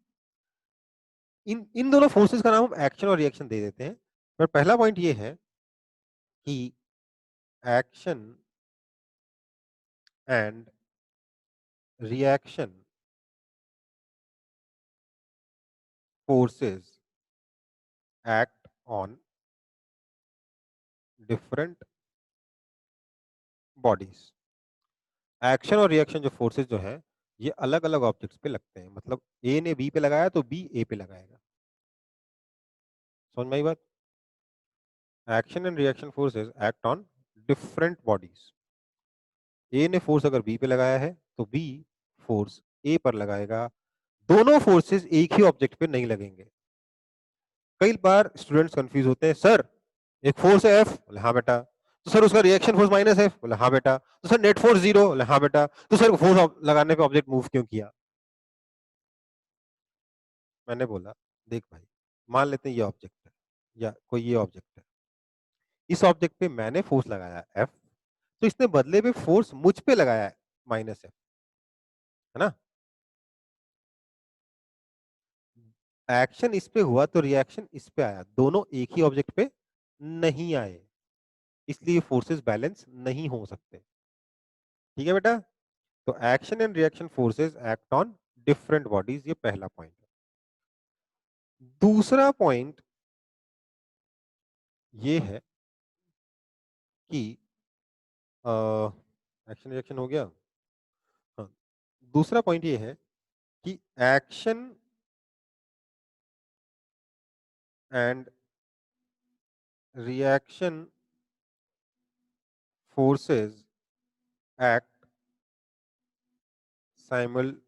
इन इन दोनों फोर्सेस का नाम हम एक्शन और रिएक्शन दे देते हैं। पर पहला पॉइंट ये है कि action and reaction forces act on different bodies। Action और रिएक्शन जो फोर्सेस जो हैं ये अलग अलग ऑब्जेक्ट्स पे लगते हैं। मतलब ए ने बी पे लगाया तो बी ए पे लगाएगा। समझ में आई बात? Action and reaction forces act on different bodies. A ने फोर्स अगर बी पे लगाया है तो बी फोर्स ए पर लगाएगा। दोनों फोर्सेस एक ही ऑब्जेक्ट पे नहीं लगेंगे। कई बार स्टूडेंट्स कंफ्यूज होते हैं, सर एक फोर्स है एफ, बोले हाँ बेटा, तो सर उसका रिएक्शन फोर्स माइनस एफ, बोले हाँ बेटा, तो सर नेट फोर्स 0, बोले हाँ बेटा, तो सर फोर्स लगाने पे ऑब्जेक्ट मूव क्यों किया? मैंने बोला देख भाई, मान लेते हैं ये ऑब्जेक्ट है या कोई ये ऑब्जेक्ट है, इस ऑब्जेक्ट पे मैंने फोर्स लगाया एफ, तो इसने बदले में फोर्स मुझ पे लगाया है माइनस एफ, है ना? एक्शन इस पे हुआ तो रिएक्शन इस पे आया, दोनों एक ही ऑब्जेक्ट पे नहीं आए, इसलिए फोर्सेस बैलेंस नहीं हो सकते। ठीक है बेटा? तो action and reaction forces act on different bodies, ये पहला पॉइंट है। दूसरा पॉइंट ये है कि एक्शन रिएक्शन हो गया। हाँ, दूसरा पॉइंट ये है कि action and reaction forces act simultaneously.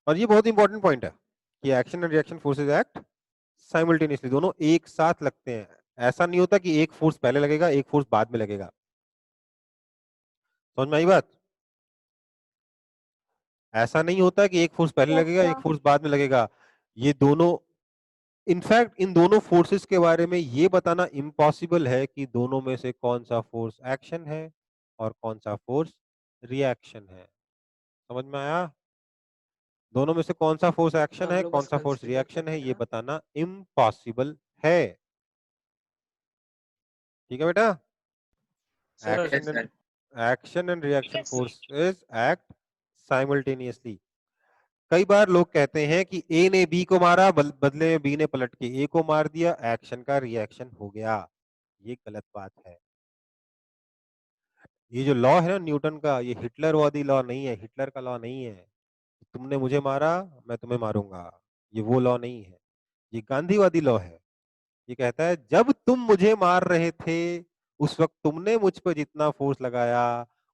और ये बहुत इंपॉर्टेंट पॉइंट है कि action and reaction forces act simultaneously, दोनों एक साथ लगते हैं। ऐसा नहीं होता कि एक फोर्स पहले लगेगा एक फोर्स बाद में लगेगा। समझ में आई बात? ऐसा नहीं होता कि एक फोर्स पहले लगेगा एक फोर्स बाद में लगेगा। ये दोनों, इनफैक्ट इन दोनों फोर्सेस के बारे में ये बताना इम्पॉसिबल है कि दोनों में से कौन सा फोर्स एक्शन है और कौन सा फोर्स रिएक्शन है। समझ में आया? दोनों में से कौन सा फोर्स एक्शन है कौन सा फोर्स रिएक्शन है ये बताना इम्पॉसिबल है। ठीक है बेटा? Action and reaction forces act simultaneously. कई बार लोग कहते हैं कि ए ने बी को मारा, बदले में बी ने पलट के ए को मार दिया, एक्शन का रिएक्शन हो गया। ये गलत बात है। ये जो लॉ है ना न्यूटन का, ये हिटलरवादी लॉ नहीं है, हिटलर का लॉ नहीं है। तुमने मुझे मारा, मैं तुम्हें मारूंगा, ये वो लॉ नहीं है। ये गांधीवादी लॉ है। ये कहता है जब तुम मुझे मार रहे थे उस वक्त तुमने मुझ पर जितना फोर्स लगाया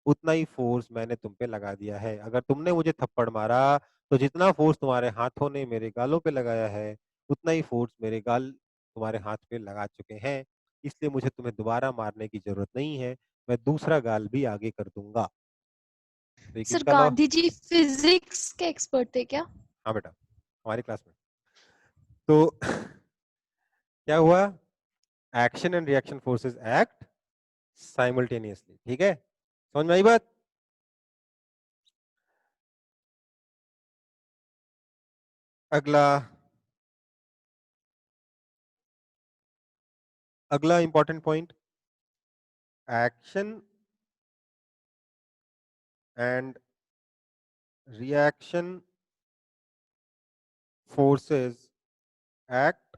उतना ही फोर्स मैंने तुम पे लगा दिया है। अगर तुमने मुझे थप्पड़ मारा तो जितना फोर्स तुम्हारे हाथों ने मेरे गालों पे लगाया है उतना ही फोर्स मेरे गाल तुम्हारे हाथ पे लगा चुके हैं, इसलिए मुझे तुम्हें दोबारा मारने की जरूरत नहीं है, मैं दूसरा गाल भी आगे कर दूंगा। तो ये सर किसका लॉ? गांधी जी फिजिक्स के एक्सपर्ट थे क्या? हाँ बेटा, हमारी क्लास में। तो क्या हुआ? Action and reaction forces act simultaneously. ठीक है, समझ में आई बात? अगला अगला important point, action and reaction forces act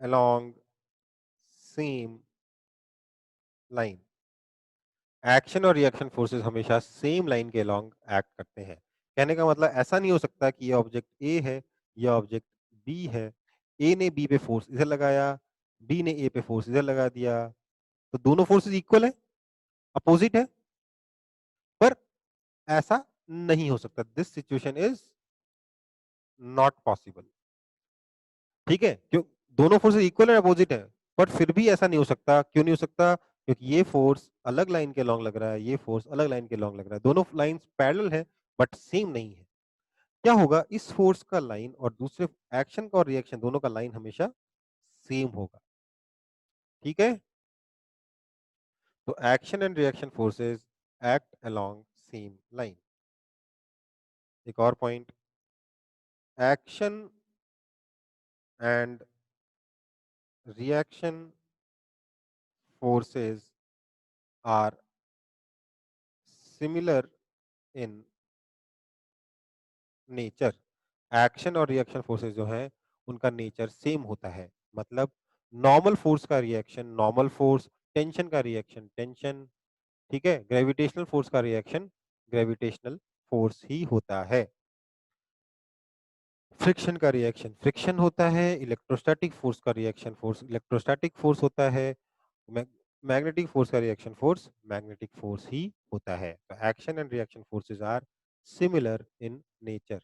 along same line. Action और रिएक्शन फोर्सेस हमेशा सेम लाइन के अलोंग एक्ट करते हैं। कहने का मतलब ऐसा नहीं हो सकता कि ये ऑब्जेक्ट ए है, ये ऑब्जेक्ट बी है, ए ने बी पे फोर्स इधर लगाया, बी ने ए पे फोर्स इधर लगा दिया, तो दोनों फोर्सेस इक्वल है, अपोजिट है। पर ऐसा नहीं हो सकता। This situation is not possible. ठीक है, क्यों? दोनों फोर्सेस इक्वल है, अपोजिट है, पर फिर भी ऐसा नहीं हो सकता। क्यों नहीं हो सकता? क्योंकि ये फोर्स अलग लाइन के लॉन्ग लग रहा है, ये फोर्स अलग लाइन के लॉन्ग लग रहा है, दोनों लाइंस पैरेलल है बट सेम नहीं है। क्या होगा? इस फोर्स का लाइन और दूसरे एक्शन का और रिएक्शन दोनों का लाइन हमेशा सेम होगा। ठीक है, तो action and reaction forces act along same line. एक और point, action and reaction forces are similar in nature। Action और रिएक्शन फोर्सेस जो हैं उनका नेचर सेम होता है। मतलब नॉर्मल फोर्स का रिएक्शन नॉर्मल फोर्स, टेंशन का रिएक्शन टेंशन, ठीक है, ग्रेविटेशनल फोर्स का रिएक्शन ग्रेविटेशनल फोर्स ही होता है। फ्रिक्शन का रिएक्शन फ्रिक्शन होता है, इलेक्ट्रोस्टैटिक फोर्स का रिएक्शन फोर्स इलेक्ट्रोस्टैटिक फोर्स होता है, मैग्नेटिक फोर्स का रिएक्शन फोर्स मैग्नेटिक फोर्स ही होता है। तो action and reaction forces are similar in nature.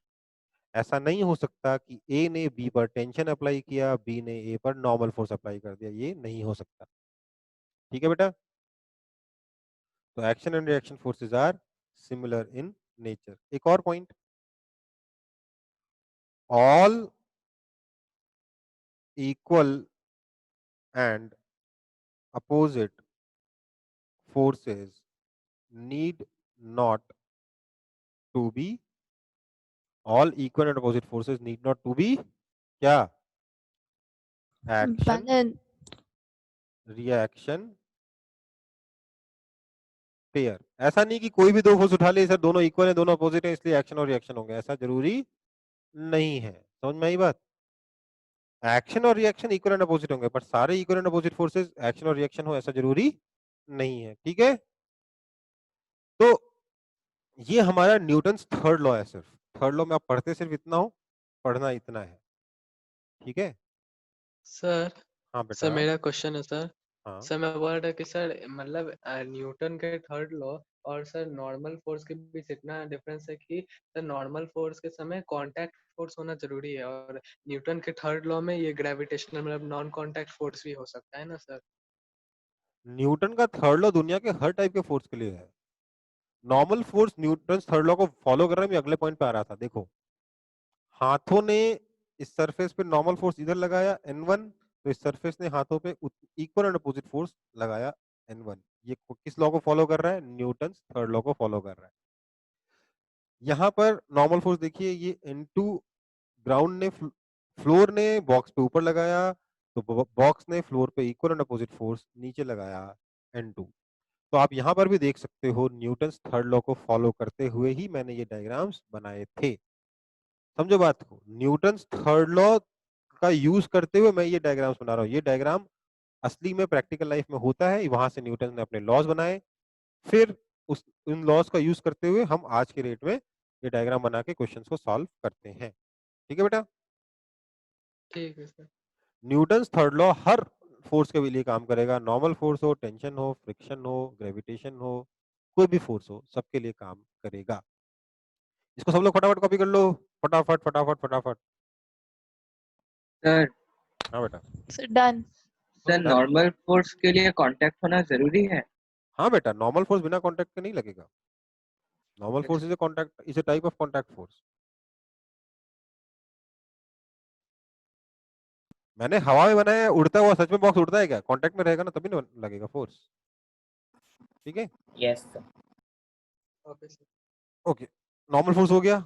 ऐसा नहीं हो सकता कि ए ने बी पर टेंशन अप्लाई किया, बी ने ए पर नॉर्मल फोर्स अप्लाई कर दिया, ये नहीं हो सकता। ठीक है बेटा, तो action and reaction forces are similar in nature. एक और point, all equal and opposite forces need not to be all equal and opposite forces need not to be क्या? Action, balance. reaction, pair. ऐसा नहीं कि कोई भी दो force उठा ले, सर दोनों इक्वल है दोनों अपोजिट है इसलिए एक्शन और रिएक्शन होंगे, ऐसा जरूरी नहीं है। समझ में आई बात? एक्शन और रिएक्शन इक्वल एंड अपोजिट होंगे, पर सारे equal and opposite forces action और रिएक्शन हो ऐसा जरूरी नहीं है। ठीक है, तो ये हमारा न्यूटन्स थर्ड लॉ है। सिर्फ थर्ड लॉ में आप पढ़ते सिर्फ इतना हो, पढ़ना इतना है। ठीक है, सर हाँ सर बेटा, मेरा क्वेश्चन है सर। हाँ सर मैं बोल रहा था कि सर मतलब न्यूटन के थर्ड लॉ और सर नॉर्मल फोर्स के बीच इतना डिफरेंस है कि सर नॉर्मल फोर्स के समय कांटेक्ट फोर्स होना जरूरी है और न्यूटन के थर्ड लॉ में ये ग्रेविटेशनल मतलब नॉन कांटेक्ट फोर्स भी हो सकता है ना सर। न्यूटन का थर्ड लॉ दुनिया के हर टाइप के फोर्स के लिए है। Normal force Newton third law को फॉलो कर रहे हैं। मैं अगले पॉइंट पे आ रहा था। देखो, हाथों ने इस सरफेस पे नॉर्मल फोर्स इधर लगाया N1, तो इस सरफेस ने हाथों पे इक्वल एंड अपोजिट फोर्स लगाया N1। ये किस लॉ को फॉलो कर रहा है? न्यूटन थर्ड लॉ को फॉलो कर रहा है। यहाँ पर नॉर्मल फोर्स देखिए, ये N2 ग्राउंड ने फ्लोर ने बॉक्स पे ऊपर लगाया, तो बॉक्स ने फ्लोर पे इक्वल एंड अपोजिट फोर्स नीचे लगाया N2। तो आप यहाँ पर भी देख सकते हो न्यूटन थर्ड लॉ को फॉलो करते हुए ही मैंने ये डायग्राम्स बनाए थे। समझो बात को, न्यूटन्स थर्ड लॉ का यूज करते हुए मैं ये डायग्राम्स बना रहा हूँ। ये डायग्राम असली में प्रैक्टिकल लाइफ में होता है, वहां से न्यूटन ने अपने लॉज बनाए, फिर उन लॉज का यूज करते हुए हम आज के डेट में ये डायग्राम बना के क्वेश्चंस को सॉल्व करते हैं। ठीक है बेटा? ठीक है सर। न्यूटन्स थर्ड लॉ हर फोर्स के लिए काम करेगा, नॉर्मल फोर्स हो, टेंशन हो, फ्रिक्शन हो, ग्रेविटेशन हो, कोई भी फोर्स हो, सबके लिए काम करेगा। इसको सब लोग फटाफट कॉपी कर लो, फटाफट फटाफट फटाफट। सर हाँ बेटा, sir done. Sir Done. Normal force के लिए कांटेक्ट होना जरूरी है? हाँ बेटा, नॉर्मल फोर्स बिना कांटेक्ट के नहीं लगेगा। Normal force is a contact, is a type of contact force. मैंने हवा में बनाया है, उड़ता हुआ, सच में बॉक्स उड़ता है क्या? कांटेक्ट में रहेगा ना तभी ना लगेगा फोर्स। ठीक है? Yes, sir. Okay sir. Okay, normal force हो गया।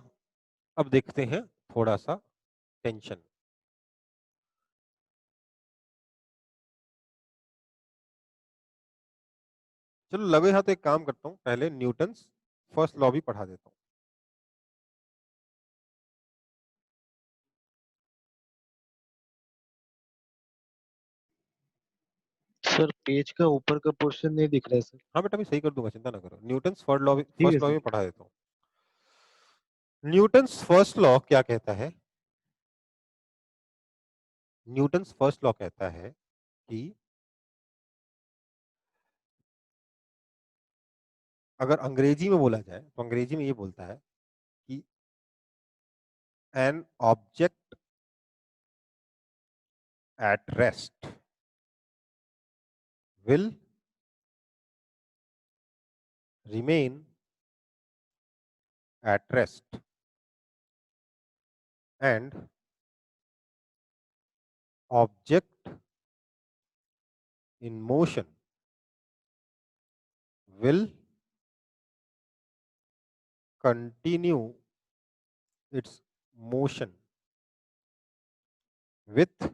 अब देखते हैं थोड़ा सा टेंशन। चलो लगे हाथ एक काम करता हूँ, पहले न्यूटन्स फर्स्ट लॉ भी पढ़ा देता हूँ। सर पेज का ऊपर का पोर्शन नहीं दिख रहा है सर। हाँ बेटा, मैं सही कर दूंगा, चिंता ना करो। न्यूटन्स फर्स्ट लॉ है फर्स्ट लॉ सर। भी पढ़ा देता हूँ। न्यूटन्स फर्स्ट लॉ क्या कहता है? न्यूटन्स फर्स्ट लॉ कहता है कि अगर अंग्रेजी में बोला जाए तो अंग्रेजी में ये बोलता है कि an object at rest will remain at rest and object in motion will continue its motion with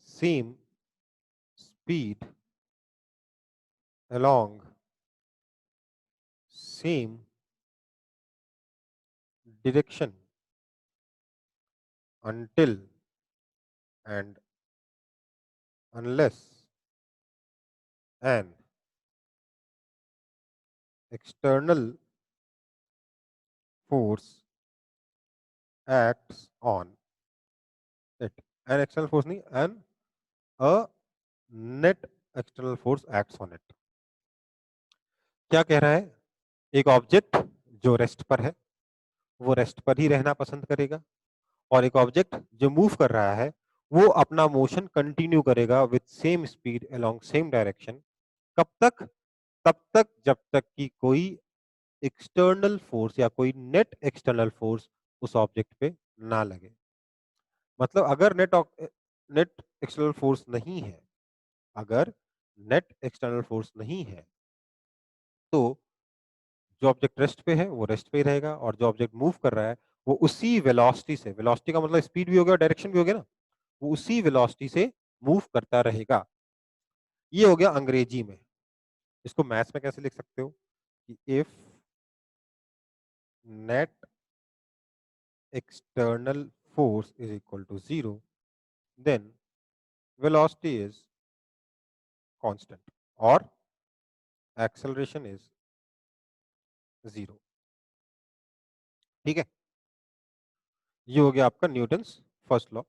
same speed along same direction until and unless an external force acts on it. An external force नहीं, an a net external force acts on it. क्या कह रहा है? एक object जो rest पर है वो रेस्ट पर ही रहना पसंद करेगा, और एक ऑब्जेक्ट जो मूव कर रहा है वो अपना मोशन कंटिन्यू करेगा with same speed along same direction. कब तक? तब तक जब तक कि कोई एक्सटर्नल फोर्स या कोई नेट एक्सटर्नल फोर्स उस ऑब्जेक्ट पे ना लगे। मतलब अगर नेट एक्सटर्नल फोर्स नहीं है, अगर नेट एक्सटर्नल फोर्स नहीं है तो जो ऑब्जेक्ट रेस्ट पे है वो रेस्ट पे ही रहेगा, और जो ऑब्जेक्ट मूव कर रहा है वो उसी वेलोसिटी से, वेलोसिटी का मतलब स्पीड भी हो गया, डायरेक्शन भी हो गया ना, वो उसी वेलोसिटी से मूव करता रहेगा। ये हो गया अंग्रेजी में। इसको मैथ्स में कैसे लिख सकते हो कि if net external force is equal to 0 then velocity is constant और एक्सेलरेशन इज 0। ठीक है? ये हो गया आपका न्यूटन्स फर्स्ट लॉ।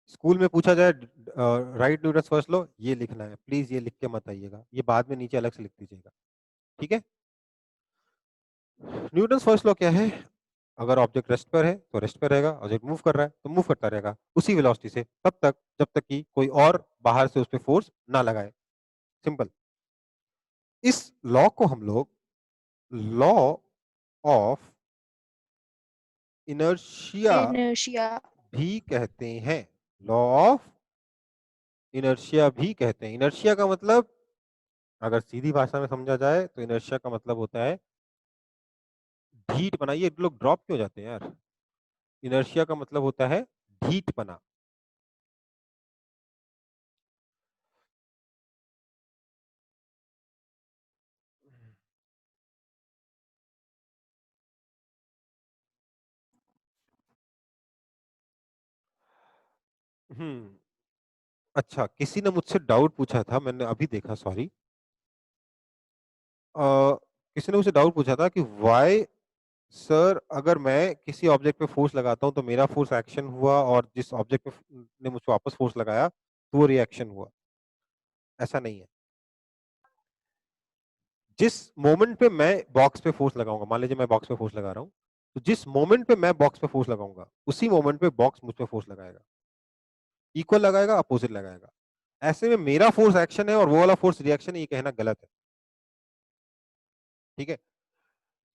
स्कूल में पूछा जाए राइट न्यूटन्स फर्स्ट लॉ, ये लिखना है प्लीज, ये लिख के मत आइएगा, ये बाद में नीचे अलग से लिख दीजिएगा। ठीक है? न्यूटन्स फर्स्ट लॉ क्या है? अगर ऑब्जेक्ट रेस्ट पर है तो रेस्ट पर रहेगा, ऑब्जेक्ट मूव कर रहा है तो मूव करता रहेगा उसी वेलोसिटी से, तब तक जब तक कि कोई और बाहर से उस पर फोर्स ना लगाए। सिंपल। इस लॉ को हम लोग लॉ ऑफ इनर्शिया इनर्शिया। भी कहते हैं। लॉ ऑफ इनर्शिया भी कहते हैं। इनर्शिया का मतलब अगर सीधी भाषा में समझा जाए तो इनर्शिया का मतलब होता है ढीठ पना। ये लोग ड्रॉप क्यों जाते हैं यार? इनर्शिया का मतलब होता है ढीठ पना। अच्छा, किसी ने मुझसे डाउट पूछा था, मैंने अभी देखा, सॉरी। किसी ने मुझसे डाउट पूछा था कि व्हाई सर, अगर मैं किसी ऑब्जेक्ट पे फोर्स लगाता हूं तो मेरा फोर्स एक्शन हुआ और जिस ऑब्जेक्ट पे ने मुझे वापस फोर्स लगाया तो वो रिएक्शन हुआ। ऐसा नहीं है। जिस मोमेंट पे मैं बॉक्स पे फोर्स लगाऊंगा, मान लीजिए मैं बॉक्स पे फोर्स लगा रहा हूं, तो जिस मोमेंट पे मैं बॉक्स पे फोर्स लगाऊंगा उसी मोमेंट पे बॉक्स मुझ पे फोर्स लगाएगा। इक्वल लगाएगा, अपोजिट लगाएगा। ऐसे में मेरा फोर्स एक्शन है और वो वाला फोर्स रिएक्शन है, ये कहना गलत है। ठीक है,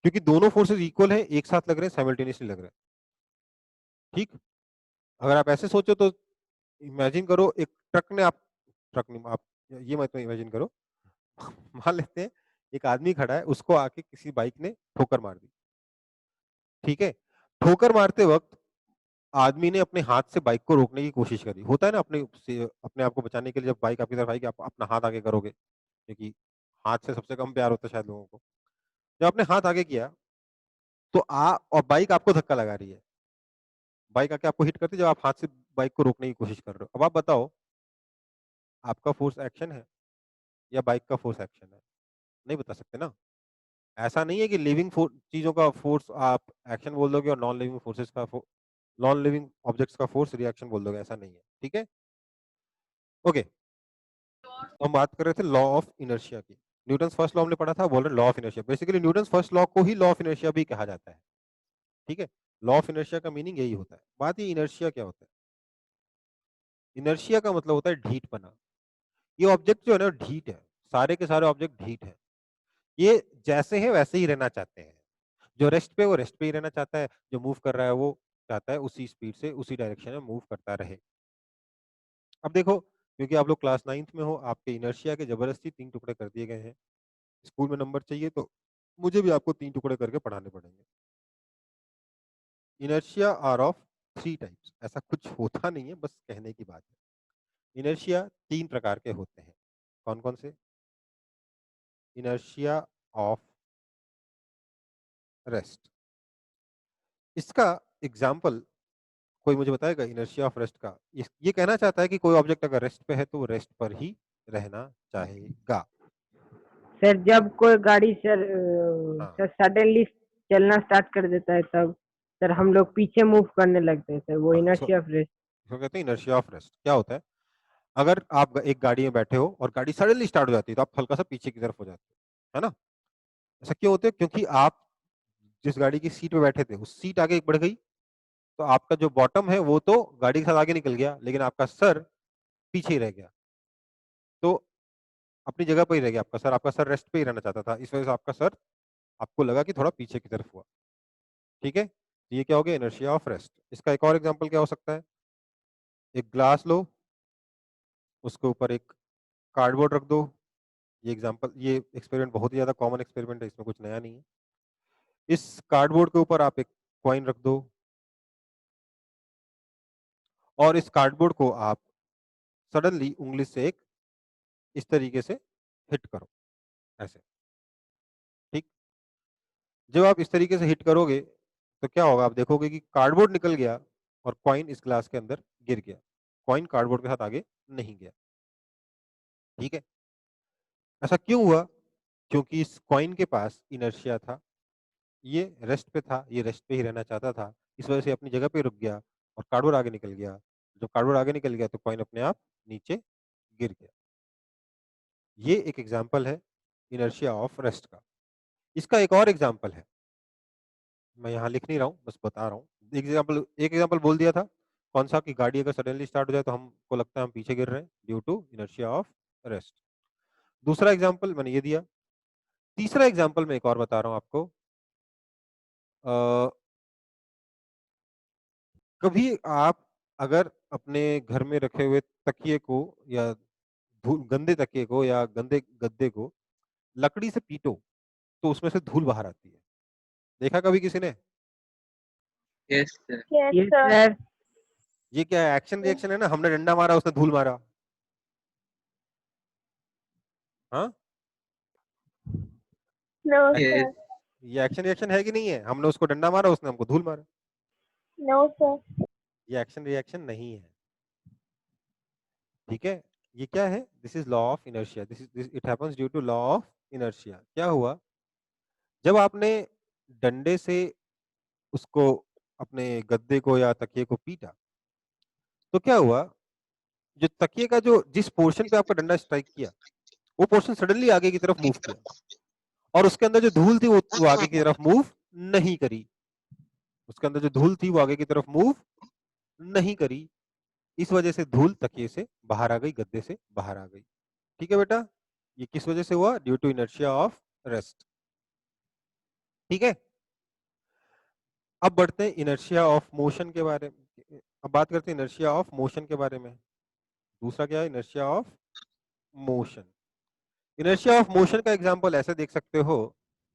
क्योंकि दोनों फोर्सेस इक्वल है, एक साथ लग रहे हैं, साइमल्टेनियसली लग रहे हैं। ठीक, अगर आप ऐसे सोचो तो इमेजिन करो, एक ट्रक ने ट्रक नहीं, आप ये मत इमेजिन करो। मान लेते हैं एक आदमी खड़ा है, उसको आके किसी बाइक ने ठोकर मार दी। ठीक है, ठोकर मारते वक्त आदमी ने अपने हाथ से बाइक को रोकने की कोशिश करी। होता है ना, अपने आप को बचाने के लिए जब बाइक आपकी तरफ आएगी आप अपना हाथ आगे करोगे, क्योंकि हाथ से सबसे कम प्यार होता है शायद लोगों को। जब आपने हाथ आगे किया तो और बाइक आपको धक्का लगा रही है, बाइक आके आपको हिट करती है जब आप हाथ से बाइक को रोकने की कोशिश कर रहे हो। अब आप बताओ, आपका फोर्स एक्शन है या बाइक का फोर्स एक्शन है? नहीं बता सकते ना। ऐसा नहीं है कि लिविंग चीजों का फोर्स आप एक्शन बोल दोगे और नॉन लिविंग ऑब्जेक्ट्स का फोर्स रिएक्शन बोल दोगे, ऐसा नहीं है। ठीक है, ओके। तो हम बात कर रहे थे लॉ ऑफ इनर्शिया की। न्यूटन फर्स्ट लॉ हमने पढ़ा था, बोल रहे law of inertia. Basically Newton first law को ही लॉ ऑफ इनर्शिया भी कहा जाता है। ठीक है, लॉ ऑफ इनर्शिया का मीनिंग यही होता है। बात ये इनर्शिया क्या होता है? इनर्शिया का मतलब होता है ढीठपना। ये ऑब्जेक्ट जो है ना ढीठ है, सारे के सारे ऑब्जेक्ट ढीठ है। ये जैसे हैं वैसे ही रहना चाहते हैं। जो रेस्ट पे वो रेस्ट पे ही रहना चाहता है, जो मूव कर रहा है वो चाहता है उसी स्पीड से उसी डायरेक्शन में मूव करता रहे। अब देखो, क्योंकि आप लोग क्लास 9th में हो, आपके इनर्शिया के जबरदस्ती 3 टुकड़े कर दिए गए हैं। स्कूल में नंबर चाहिए तो मुझे भी आपको 3 टुकड़े करके पढ़ाने पड़ेंगे। Inertia are of 3 types. ऐसा कुछ होता नहीं है, बस कहने की बात है। इनर्शिया 3 प्रकार के होते हैं। कौन कौन से? Inertia of rest. इसका एग्जाम्पल कोई मुझे बताएगा? इनर्शिया ऑफ रेस्ट का ये कहना चाहता है कि कोई ऑब्जेक्ट अगर रेस्ट पे है तो वो रेस्ट पर ही रहना चाहेगा। सर जब कोई गाड़ी सर हाँ, सर सडनली चलना स्टार्ट कर देता है तब सर हम लोग पीछे मूव करने लगते हैं सर, वो हाँ, इनर्शिया ऑफ रेस्ट। इसको कहते हैं इनर्शिया ऑफ रेस्ट। क्या होता है? अगर आप एक गाड़ी में बैठे हो और गाड़ी सडनली स्टार्ट हो जाती है तो आप हल्का सा पीछे की तरफ हो जाते हो, है ना? ऐसा क्यों होता है? क्योंकि आप जिस गाड़ी की सीट पे बैठे थे उस सीट आगे बढ़ गई, तो आपका जो बॉटम है वो तो गाड़ी के साथ आगे निकल गया, लेकिन आपका सर पीछे ही रह गया। तो अपनी जगह पर ही रह गया आपका सर रेस्ट पे ही रहना चाहता था, इस वजह से आपका सर आपको लगा कि थोड़ा पीछे की तरफ हुआ। ठीक है, तो ये क्या हो गया? Inertia of rest. इसका एक और एग्जांपल क्या हो सकता है? एक ग्लास लो, उसके ऊपर एक कार्डबोर्ड रख दो। ये एक्सपेरिमेंट बहुत ही ज्यादा कॉमन एक्सपेरिमेंट है, इसमें कुछ नया नहीं है। इस कार्डबोर्ड के ऊपर आप एक कॉइन रख दो और इस कार्डबोर्ड को आप सडनली उंगली से एक इस तरीके से हिट करो, ऐसे। ठीक, जब आप इस तरीके से हिट करोगे तो क्या होगा? आप देखोगे कि कार्डबोर्ड निकल गया और कॉइन इस ग्लास के अंदर गिर गया। कॉइन कार्डबोर्ड के साथ आगे नहीं गया। ठीक है, ऐसा क्यों हुआ? क्योंकि इस कॉइन के पास इनर्शिया था, ये रेस्ट पे था, ये रेस्ट पे ही रहना चाहता था, इस वजह से अपनी जगह पे रुक गया और कार्डबोर्ड आगे निकल गया। जब कार्डबोर्ड आगे निकल गया तो कॉइन अपने आप नीचे गिर गया। ये एक एग्जाम्पल है इनर्शिया ऑफ रेस्ट का। इसका एक और एग्जाम्पल है, मैं यहाँ लिख नहीं रहा हूँ, बस बता रहा हूँ। एक एग्जाम्पल बोल दिया था, कौन सा? कि गाड़ी अगर सडनली स्टार्ट हो जाए तो हमको लगता है हम पीछे गिर रहे हैं due to inertia of rest. दूसरा एग्जाम्पल मैंने ये दिया। तीसरा एग्जाम्पल मैं एक और बता रहा हूँ आपको। कभी आप अगर अपने घर में रखे हुए तकिए को या गंदे तकिए को या गंदे गद्दे को लकड़ी से पीटो तो उसमें से धूल बाहर आती है। देखा कभी किसी ने? Yes sir. Yes, yes sir. Sir. ये क्या है? एक्शन रिएक्शन है ना, हमने डंडा मारा उसने धूल मारा। हाँ, No, यस sir. ये एक्शन रिएक्शन है कि नहीं है? हमने उसको डंडा मारा, उसने हमको धूल मारा। No, sir. ये एक्शन रिएक्शन नहीं है। ठीक है, ये क्या है? This is law of inertia, this it happens due to law of inertia. क्या हुआ, जब आपने डंडे से उसको, अपने गद्दे को या तकिए को पीटा, तो क्या हुआ, जो तकिए का जो जिस पोर्शन पे आपका डंडा स्ट्राइक किया, वो पोर्शन सडनली आगे की तरफ मूव किया, और उसके अंदर जो धूल थी वो आगे की तरफ मूव नहीं करी। उसके अंदर जो धूल थी वो आगे की तरफ मूव नहीं करी। इस वजह से धूल तकिए से बाहर आ गई, गद्दे से बाहर आ गई। ठीक है बेटा, ये किस वजह से हुआ? Due to inertia of rest. ठीक है, अब बढ़ते हैं इनर्शिया ऑफ मोशन के बारे में। अब बात करते हैं इनर्शिया ऑफ मोशन के बारे में। दूसरा क्या है? Inertia of motion. Inertia of motion का एग्जांपल ऐसे देख सकते हो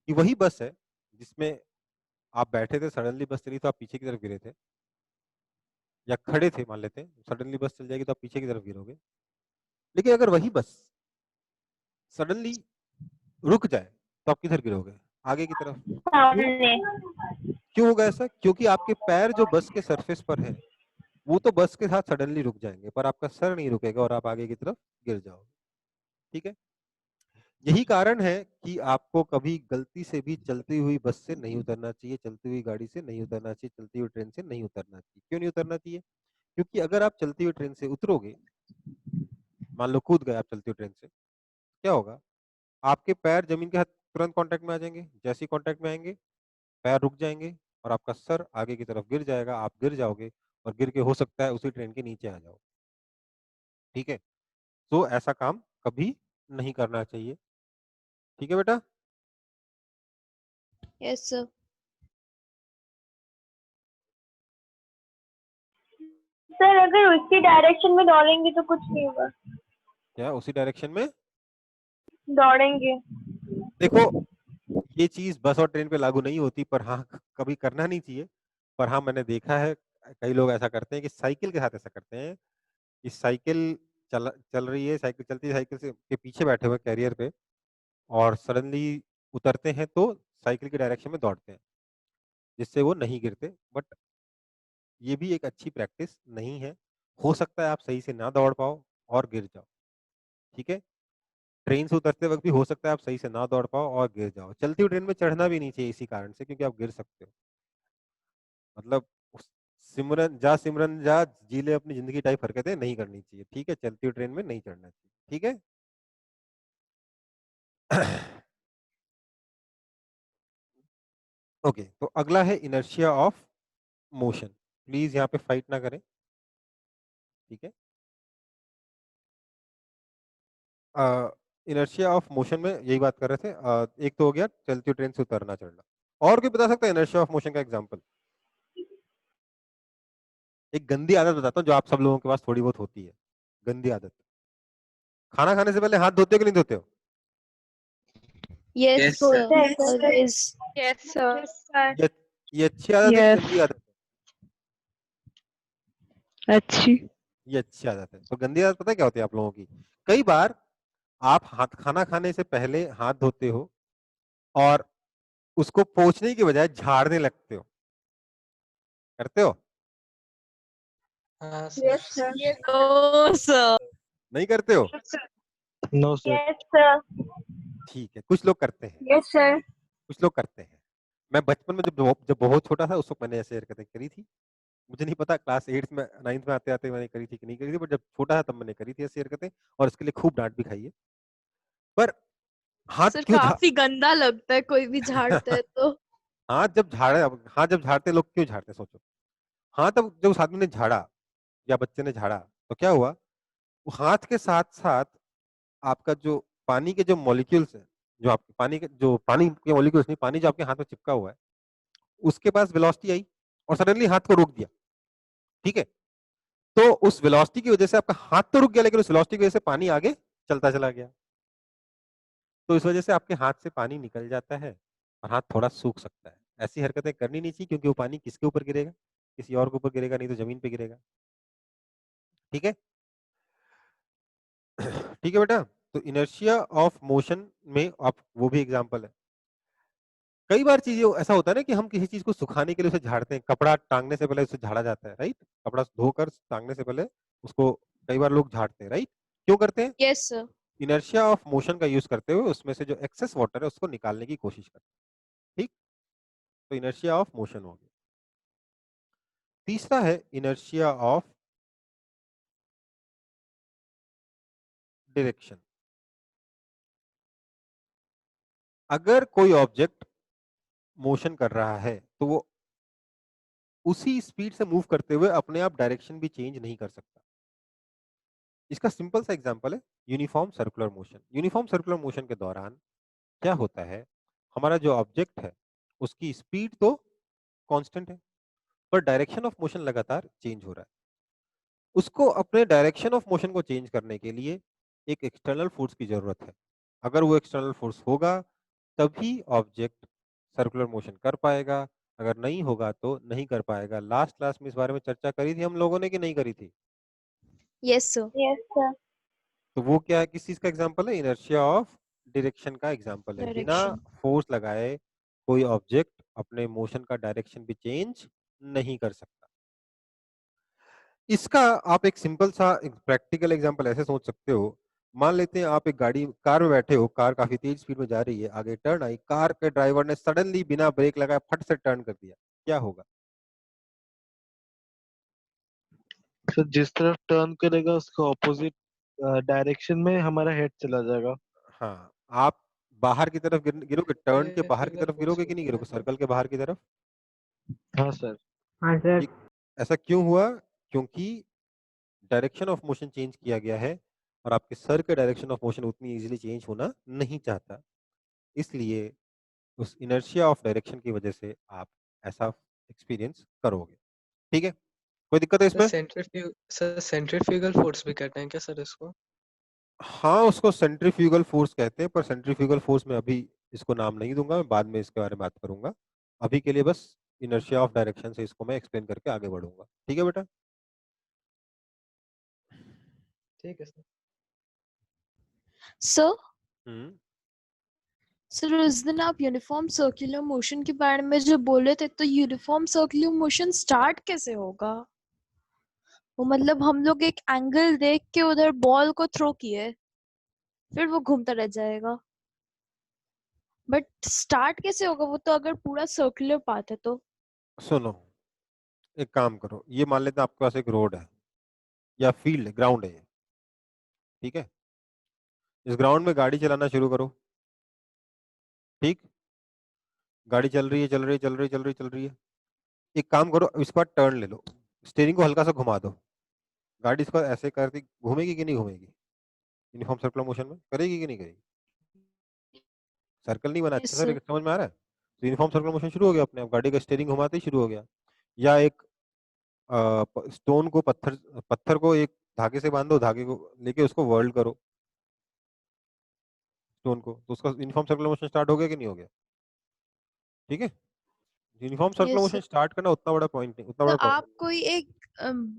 कि वही बस है जिसमें आप बैठे थे, सडनली बस चली तो आप पीछे की तरफ गिरे थे, या खड़े थे, मान लेते हैं सडनली बस चल जाएगी तो आप पीछे की तरफ गिरोगे। लेकिन अगर वही बस सडनली रुक जाए तो आप किधर गिरोगे? आगे की तरफ। क्यों? क्यों होगा ऐसा? क्योंकि आपके पैर जो बस के सरफेस पर है वो तो बस के साथ सडनली रुक जाएंगे, पर आपका सर नहीं रुकेगा और आप आगे की तरफ गिर जाओगे। ठीक है, यही कारण है कि आपको कभी गलती से भी चलती हुई बस से नहीं उतरना चाहिए, चलती हुई गाड़ी से नहीं उतरना चाहिए, चलती हुई ट्रेन से नहीं उतरना चाहिए। क्यों नहीं उतरना चाहिए? क्योंकि अगर आप चलती हुई ट्रेन से उतरोगे, मान लो कूद गए आप चलती हुई ट्रेन से, क्या होगा? आपके पैर जमीन के साथ तुरंत कांटेक्ट में आ जाएंगे। जैसे ही कांटेक्ट में आएंगे, पैर रुक जाएंगे और आपका सर आगे की तरफ गिर जाएगा, आप गिर जाओगे, और गिर के हो सकता है उसी ट्रेन के नीचे आ जाओ। ठीक है, तो ऐसा काम कभी नहीं करना चाहिए। ठीक है बेटा? Yes sir. सर अगर उसी डायरेक्शन में दौड़ेंगे तो कुछ नहीं होगा। क्या उसी डायरेक्शन में दौड़ेंगे। देखो, ये चीज बस और ट्रेन पे लागू नहीं होती, पर हाँ कभी करना नहीं चाहिए। पर हाँ मैंने देखा है कई लोग ऐसा करते हैं कि साइकिल के साथ ऐसा करते हैं कि साइकिल चल चल रही है, साइकिल चलती है, साइकिल से के पीछे बैठे हुए कैरियर पे, और सडनली उतरते हैं तो साइकिल की डायरेक्शन में दौड़ते हैं, जिससे वो नहीं गिरते। बट ये भी एक अच्छी प्रैक्टिस नहीं है। हो सकता है आप सही से ना दौड़ पाओ और गिर जाओ। ठीक है, ट्रेन से उतरते वक्त भी हो सकता है आप सही से ना दौड़ पाओ और गिर जाओ। चलती हुई ट्रेन में चढ़ना भी नहीं चाहिए इसी कारण से, क्योंकि आप गिर सकते हो। मतलब सिमरन जा जी ले अपनी जिंदगी टाइप हरकतें नहीं करनी चाहिए। ठीक है, चलती हुई ट्रेन में नहीं चढ़ना चाहिए। ठीक है। ओके, तो अगला है इनर्शिया ऑफ मोशन। प्लीज यहाँ पे फाइट ना करें। ठीक है, इनर्शिया ऑफ मोशन में यही बात कर रहे थे। एक तो हो गया चलती हुई ट्रेन से उतरना चढ़ना। और कोई बता सकता है इनर्शिया ऑफ मोशन का एग्जांपल? एक गंदी आदत बताता हूँ जो आप सब लोगों के पास थोड़ी बहुत होती है। गंदी आदत, खाना खाने से पहले हाथ धोते हो कि नहीं धोते हो? Yes Yes, sir, sir. Always. Yes sir. ये अच्छी आदत है कि Yes. गंदी आदत अच्छी। है? ये अच्छी आदत है। तो गंदी आदत पता है क्या होती है आप लोगों की? कई बार आप खाना खाने से पहले हाथ धोते हो और उसको पोंछने की बजाय झाड़ने लगते हो। करते हो? हाँ यस सर। सर। ओ सर। नहीं करते हो? No, sir. Yes sir. ठीक है, कुछ लोग करते हैं, यस सर। कुछ लोग करते हैं। मैं बचपन में जब बहुत छोटा था उस वक्त मैंने ऐसे हरकतें करी थी। मुझे नहीं पता क्लास 8 में 9th में आते आते मैंने करी थी कि नहीं करी थी, बट जब छोटा था तब मैंने करी थी ऐसी हरकतें, और इसके लिए खूब डांट भी खाई है। पर हाथ सर क्यों काफी गंदा लगता है कोई भी झाड़ता है तो। हाथ जब झाड़ते लोग क्यों झाड़ते सोचो। हाथ अब जब उस आदमी ने झाड़ा या बच्चे ने झाड़ा तो क्या हुआ, वो हाथ के साथ साथ आपका जो पानी के जो मॉलिक्यूल्स हैं, जो आपके पानी के मॉलिक्यूल्स नहीं, पानी जो आपके हाथ में चिपका हुआ है, उसके पास वेलोसिटी आई और सडनली हाथ को रोक दिया। ठीक है, तो उस वेलोसिटी की वजह से आपका हाथ तो रुक गया, लेकिन उस वेलोसिटी की वजह से पानी आगे चलता चला गया। तो इस वजह से आपके हाथ से पानी निकल जाता है और हाथ थोड़ा सूख सकता है। ऐसी हरकतें करनी नहीं चाहिए, क्योंकि वो पानी किसके ऊपर गिरेगा? किसी और के ऊपर गिरेगा, नहीं तो जमीन पे गिरेगा। ठीक है। ठीक है बेटा, तो इनर्शिया ऑफ मोशन में आप वो भी एग्जांपल है। कई बार चीजें ऐसा होता है ना कि हम किसी चीज को सुखाने के लिए उसे झाड़ते हैं। कपड़ा टांगने से पहले उसे झाड़ा जाता है, राइट? कपड़ा धोकर टांगने से पहले उसको कई बार लोग झाड़ते हैं, राइट? क्यों करते हैं? Yes sir. Inertia of motion का यूज करते हुए उसमें से जो एक्सेस वाटर है उसको निकालने की कोशिश करते हैं, ठीक? तो इनर्शिया ऑफ मोशन हो गया। तीसरा है इनर्शिया ऑफ डायरेक्शन। अगर कोई ऑब्जेक्ट मोशन कर रहा है तो वो उसी स्पीड से मूव करते हुए अपने आप डायरेक्शन भी चेंज नहीं कर सकता। इसका सिंपल सा एग्जांपल है uniform circular motion. Uniform circular motion के दौरान क्या होता है, हमारा जो ऑब्जेक्ट है उसकी स्पीड तो कांस्टेंट है पर डायरेक्शन ऑफ मोशन लगातार चेंज हो रहा है। उसको अपने डायरेक्शन ऑफ मोशन को चेंज करने के लिए एक एक्सटर्नल फोर्स की जरूरत है। अगर वो एक्सटर्नल फोर्स होगा तभी ऑब्जेक्ट सर्कुलर मोशन कर पाएगा, अगर नहीं होगा तो नहीं कर पाएगा। लास्ट क्लास में इस बारे में चर्चा करी थी हम लोगों ने कि नहीं करी थी? Yes sir. Yes, sir. तो वो क्या है, किस चीज का एग्जांपल है? इनर्शिया ऑफ डायरेक्शन का एग्जांपल है। बिना डायरेक्शन। फोर्स लगाए कोई ऑब्जेक्ट अपने मोशन का डायरेक्शन भी चेंज नहीं कर सकता। इसका आप एक सिंपल सा प्रैक्टिकल एग्जांपल ऐसे सोच सकते हो, मान लेते हैं आप एक कार में बैठे हो, कार काफी तेज स्पीड में जा रही है, आगे टर्न आई, कार के ड्राइवर ने सडनली बिना ब्रेक लगाए फट से टर्न कर दिया, क्या होगा? तो जिस तरफ टर्न करेगा उसके ऑपोजिट डायरेक्शन में हमारा हेड चला जाएगा। हाँ, आप बाहर की तरफ गिरोगे, टर्न के बाहर की सेंट्रीफ्यूगल तरफ फोर्स गिरोगे कि नहीं होता गिरोगे, है ना। सर्कल के बाहर की तरफ? हाँ सर। हाँ सर। ये ऐसा क्यों हुआ? क्योंकि डायरेक्शन ऑफ मोशन चेंज किया गया है और आपके सर के डायरेक्शन ऑफ मोशन उतनी इजीली चेंज होना नहीं चाहता, इसलिए उस इनर्शिया ऑफ डायरेक्शन की वजह से आप ऐसा एक्सपीरियंस करोगे। ठीक है, कोई दिक्कत है इसमें? सेंट्रीफ्यूगल फोर्स भी कहते हैं क्या सर इसको? हाँ, उसको सेंट्रीफ्यूगल फोर्स कहते हैं, पर सेंट्रीफ्यूगल फोर्स में अभी इसको नाम नहीं दूंगा, मैं बाद में इसके बारे में बात करूंगा। अभी के लिए बस इनर्शिया ऑफ डायरेक्शन से इसको मैं एक्सप्लेन करके आगे बढ़ूंगा। ठीक है बेटा? ठीक है सर। सर, हम्म सर उस दिन आप यूनिफॉर्म सर्कुलर मोशन के बारे में जो बोले थे, तो यूनिफॉर्म सर्कुलर मोशन स्टार्ट कैसे होगा? वो मतलब हम लोग एक एंगल देख के उधर बॉल को थ्रो किए, फिर वो घूमता रह जाएगा, बट स्टार्ट कैसे होगा वो तो, अगर पूरा सर्कुलर पाथ है तो? सुनो, एक काम करो, ये मान लेते हैं आपके पास एक रोड है या फील्ड ग्राउंड है ये, ठीक है? इस ग्राउंड में गाड़ी चलाना शुरू करो, ठीक? गाड़ी चल रही है, चल रही है, चल रही है, चल रही है, चल रही है। एक काम करो, इसके बाद टर्न ले लो, स्टीयरिंग को हल्का सा घुमा दो, गाड़ी इसको ऐसे करती घूमेगी कि नहीं घूमेगी? यूनिफॉर्म सर्कुलर मोशन में करेगी कि नहीं करेगी? सर्कल नहीं बना, अच्छा यस सर सर। समझ में आ रहा है? तो यूनिफॉर्म सर्कुलर मोशन शुरू हो गया अपने आप, गाड़ी का स्टीयरिंग घुमाते ही शुरू हो गया। या एक स्टोन को पत्थर पत्थर को एक धागे से बांधो, धागे को लेके उसको वर्ल्ड करो स्टोन को, तो उसका यूनिफॉर्म सर्कुलर मोशन स्टार्ट हो गया कि नहीं हो गया? ठीक है, uniform circular yes motion sir. Start करना उतना बड़ा पॉइंट नहीं, उतना तो बड़ा आप प्रॉब्लम। कोई एक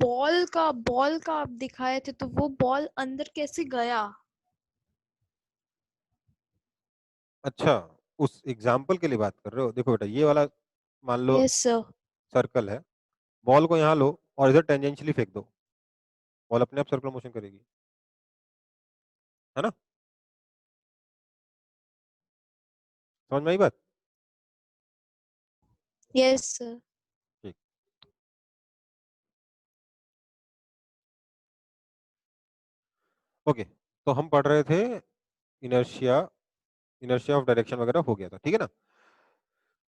बॉल का आप दिखाए थे, तो वो बॉल अंदर कैसे गया? अच्छा, उस एग्जाम्पल के लिए बात कर रहे हो? देखो बेटा, ये वाला मान लो यस सर। सर्कल है, बॉल को यहाँ लो और इधर टेंजेंशियली फेंक दो, बॉल अपने आप सर्कुलर मोशन करेगी, है ना? समझ में आई बात? Yes sir. ठीक, ओके। तो हम पढ़ रहे थे इनर्शिया, इनर्शिया ऑफ डायरेक्शन वगैरह हो गया था, ठीक है ना?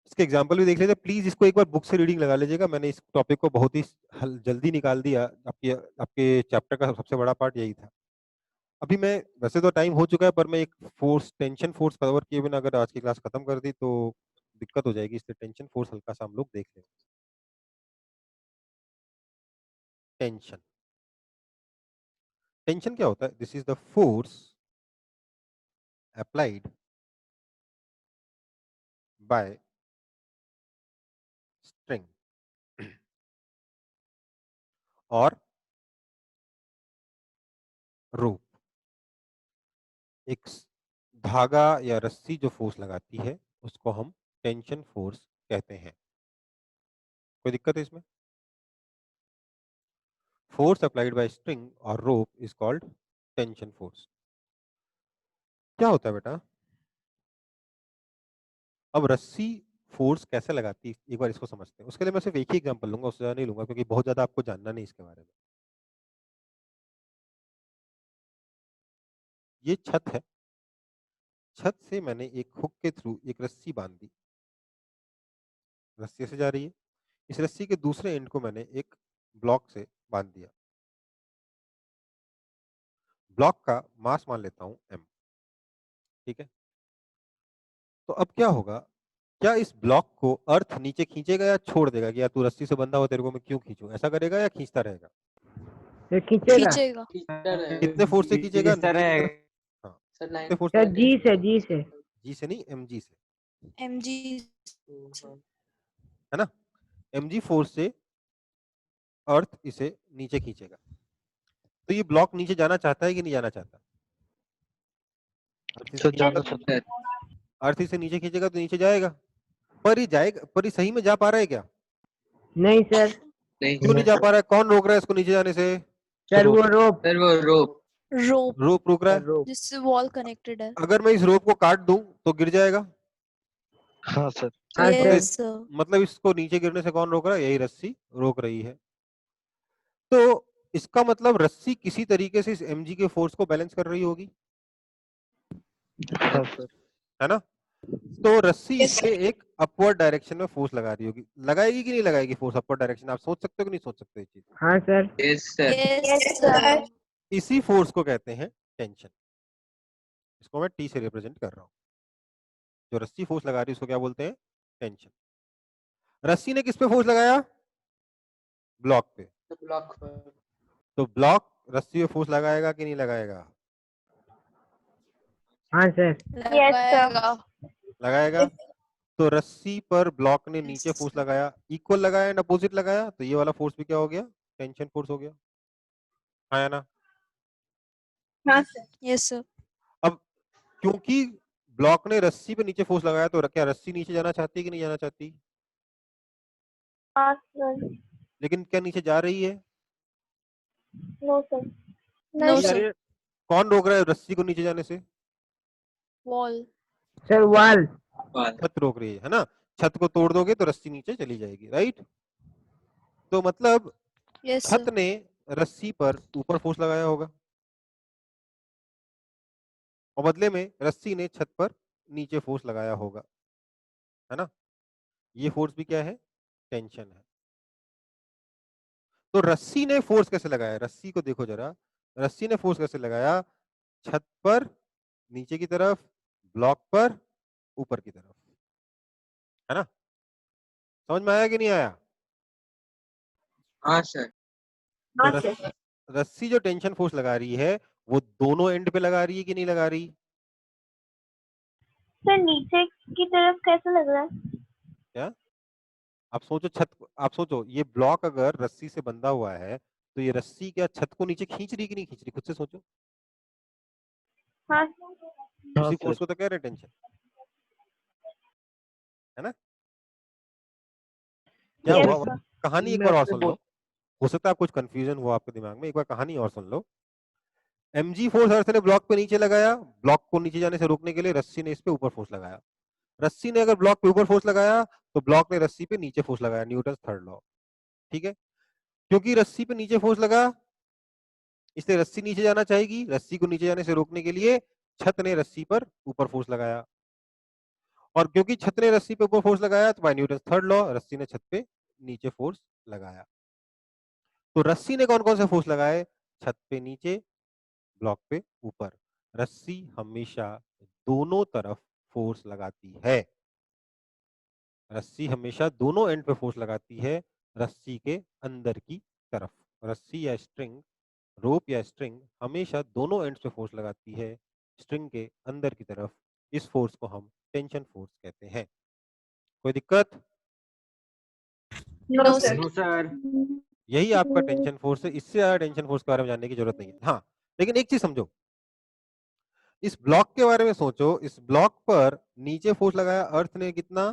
इसके एग्जाम्पल भी देख लेते, प्लीज इसको एक बार बुक से रीडिंग लगा लीजिएगा। मैंने इस टॉपिक को बहुत ही जल्दी निकाल दिया, आपके आपके चैप्टर का सबसे बड़ा पार्ट यही था। अभी मैं, वैसे तो टाइम हो चुका है, पर मैं एक फोर्स, टेंशन फोर्स कवर किए बिना अगर आज की क्लास खत्म कर दी तो दिक्कत हो जाएगी, इसलिए टेंशन फोर्स हल्का सा हम लोग देख लें। टेंशन, टेंशन क्या होता है? This is the force applied by string और रोप। एक धागा या रस्सी जो फोर्स लगाती है उसको हम टेंशन फोर्स कहते हैं। कोई दिक्कत है इसमें? force applied by string or rope is called tension force. क्या होता है बेटा? अब रस्सी फोर्स कैसे लगाती है, एक बार इसको समझते हैं। उसके लिए मैं सिर्फ एक ही एग्जांपल लूंगा, उससे ज्यादा नहीं लूंगा, क्योंकि बहुत ज्यादा आपको जानना नहीं इसके बारे में। ये छत है, छत से मैंने एक हुक के थ्रू एक रस्सी बांध दी, रस्सी से जा रही है। इस रस्सी के दूसरे एंड को मैंने एक ब्लॉक से बांध दिया। ब्लॉक का मास मान लेता हूं m, ठीक है। तो अब क्या होगा, क्या इस ब्लॉक को अर्थ नीचे खींचेगा या छोड़ देगा कि यार तू रस्सी से बंधा हो, तेरे को मैं क्यों खींचूं, ऐसा करेगा या खींचता रहेगा? ये खींचेगा। खींचेगा। कितने फोर्स से खींचेगा? नीचे की तरफ। हाँ, सर कितने फोर्स सर से? जी से, जी से। जी से नहीं, mg से, mg है ना। mg फोर्स से अर्थ इसे नीचे खींचेगा। तो ये ब्लॉक नीचे जाना चाहता है कि नहीं जाना चाहता? अर्थ इसे सर खींचेगा जाना तो- चाहता है। अर्थ इसे नीचे खींचेगा तो नीचे जाएगा। पर ये जाएगा, पर ये सही में जा पा रहा है क्या? नहीं सर, नहीं क्यों नहीं जा पा रहा है? कौन रोक रहा है इसको नीचे जाने से? सर वो रोप। सर, वो रोप। रोप रोप रोक रहा है। रोप। जिससे वॉल कनेक्टेड है। अगर मैं इस रोप को काट दूं तो गिर जाएगा। हाँ सर। हाँ सर। Yes sir. मतलब इसको नीचे गिरने से कौन रोक रहा है? यही रस्सी रोक रही है। तो इसका मतलब रस्सी किसी तरीके से इस mg के फोर्स को बैलेंस कर रही होगी, हाँ सर। है ना। तो रस्सी इस पे एक अपवर्ड डायरेक्शन में फोर्स लगा रही होगी। लगाएगी कि नहीं लगाएगी फोर्स अपवर्ड डायरेक्शन? आप सोच सकते हो कि नहीं सोच सकते ये चीज? हाँ sir. Yes sir. Yes sir. इसी फोर्स को कहते हैं टेंशन। इसको मैं टी से रिप्रेजेंट कर रहा हूं। जो रस्सी फोर्स लगा रही है उसको क्या बोलते हैं? टेंशन। रस्सी ने किस पे फोर्स लगाया? ब्लॉक पे। ब्लॉक पर। तो ब्लॉक रस्सी पे फोर्स लगाएगा कि नहीं लगाएगा? हाँ सर। लगाएगा। लगाएगा। तो रस्सी पर ब्लॉक ने नीचे फोर्स लगाया, इक्वल लगाया एंड अपोजिट लगाया, तो ये वाला फोर्स भी क्या हो गया? टेंशन फोर्स हो गया, हाँ या ना। हाँ सर। Yes sir. अब क्योंकि ब्लॉक ने रस्सी पे नीचे फोर्स लगाया, तो क्या रस्सी नीचे जाना चाहती है कि नहीं जाना चाहती? हाँ सर। लेकिन क्या नीचे जा रही है? No sir. नो नहीं सर। अरे कौन रोक रहा है रस्सी को नीचे जाने से? वॉल। Sir wall. छत रोक रही है ना। छत को तोड़ दोगे तो रस्सी नीचे चली जाएगी, राइट। तो मतलब यस छत सर। ने रस्सी पर ऊपर फोर्स लगाया होगा और बदले में रस्सी ने छत पर नीचे फोर्स लगाया होगा, है ना। ये फोर्स भी क्या है? टेंशन है। तो रस्सी ने फोर्स कैसे लगाया? रस्सी को देखो जरा, रस्सी ने फोर्स कैसे लगाया? छत पर नीचे की तरफ, ब्लॉक पर ऊपर की तरफ, है ना। समझ में आया कि नहीं आया? हाँ सर। तो रस्सी जो टेंशन फोर्स लगा रही है वो दोनों एंड पे लगा रही है कि नहीं लगा रही? सर नीचे की तरफ कैसे लग रहा है? क्या आप सोचो, आप सोचो ये ब्लॉक अगर रस्सी से बंधा हुआ है तो ये रस्सी क्या छत को नीचे खींच रही कि नहीं खींच रही? खुद से सोचो। हाँ उसी फोर्स को तो कह रहे हैं टेंशन, है ना। क्या Yes, हुआ? sir. कहानी एक बार और सुन लो, हो सकता है आप कुछ कंफ्यूजन हुआ आपके दिमाग में। एक बार कहानी और सुन लो। mg फोर्स अर्थ ने ब्लॉक पे नीचे लगाया, ब्लॉक को नीचे जाने से रोकने के लिए रस्सी ने इस पे ऊपर फोर्स लगाया। रस्सी ने अगर ब्लॉक पे ऊपर फोर्स लगाया तो ब्लॉक ने रस्सी पे नीचे फोर्स लगाया, न्यूटन थर्ड लॉ, ठीक है। क्योंकि रस्सी पे नीचे फोर्स लगा इसलिए रस्सी नीचे जाना चाहेगी। रस्सी को नीचे जाने से रोकने के लिए छत ने रस्सी पर ऊपर फोर्स लगाया, और क्योंकि छत ने रस्सी पे ऊपर फोर्स लगाया तो बाय न्यूटन थर्ड लॉ रस्सी ने छत पे नीचे फोर्स लगाया। तो रस्सी ने कौन कौन से फोर्स लगाए? छत पे नीचे, ब्लॉक पे ऊपर। रस्सी हमेशा दोनों तरफ फोर्स लगाती है। रस्सी हमेशा दोनों एंड पे फोर्स लगाती है, रस्सी के अंदर की तरफ। रस्सी या स्ट्रिंग, रोप या स्ट्रिंग हमेशा दोनों एंड पे फोर्स लगाती है, स्ट्रिंग के अंदर की तरफ। इस फोर्स को हम टेंशन फोर्स कहते हैं। कोई दिक्कत? No sir. No sir. यही आपका टेंशन फोर्स है। इससे ज्यादा टेंशन फोर्स के बारे में जानने की जरूरत नहीं है। हाँ, लेकिन एक चीज समझो, इस ब्लॉक के बारे में सोचो। इस ब्लॉक पर नीचे फोर्स लगाया अर्थ ने कितना?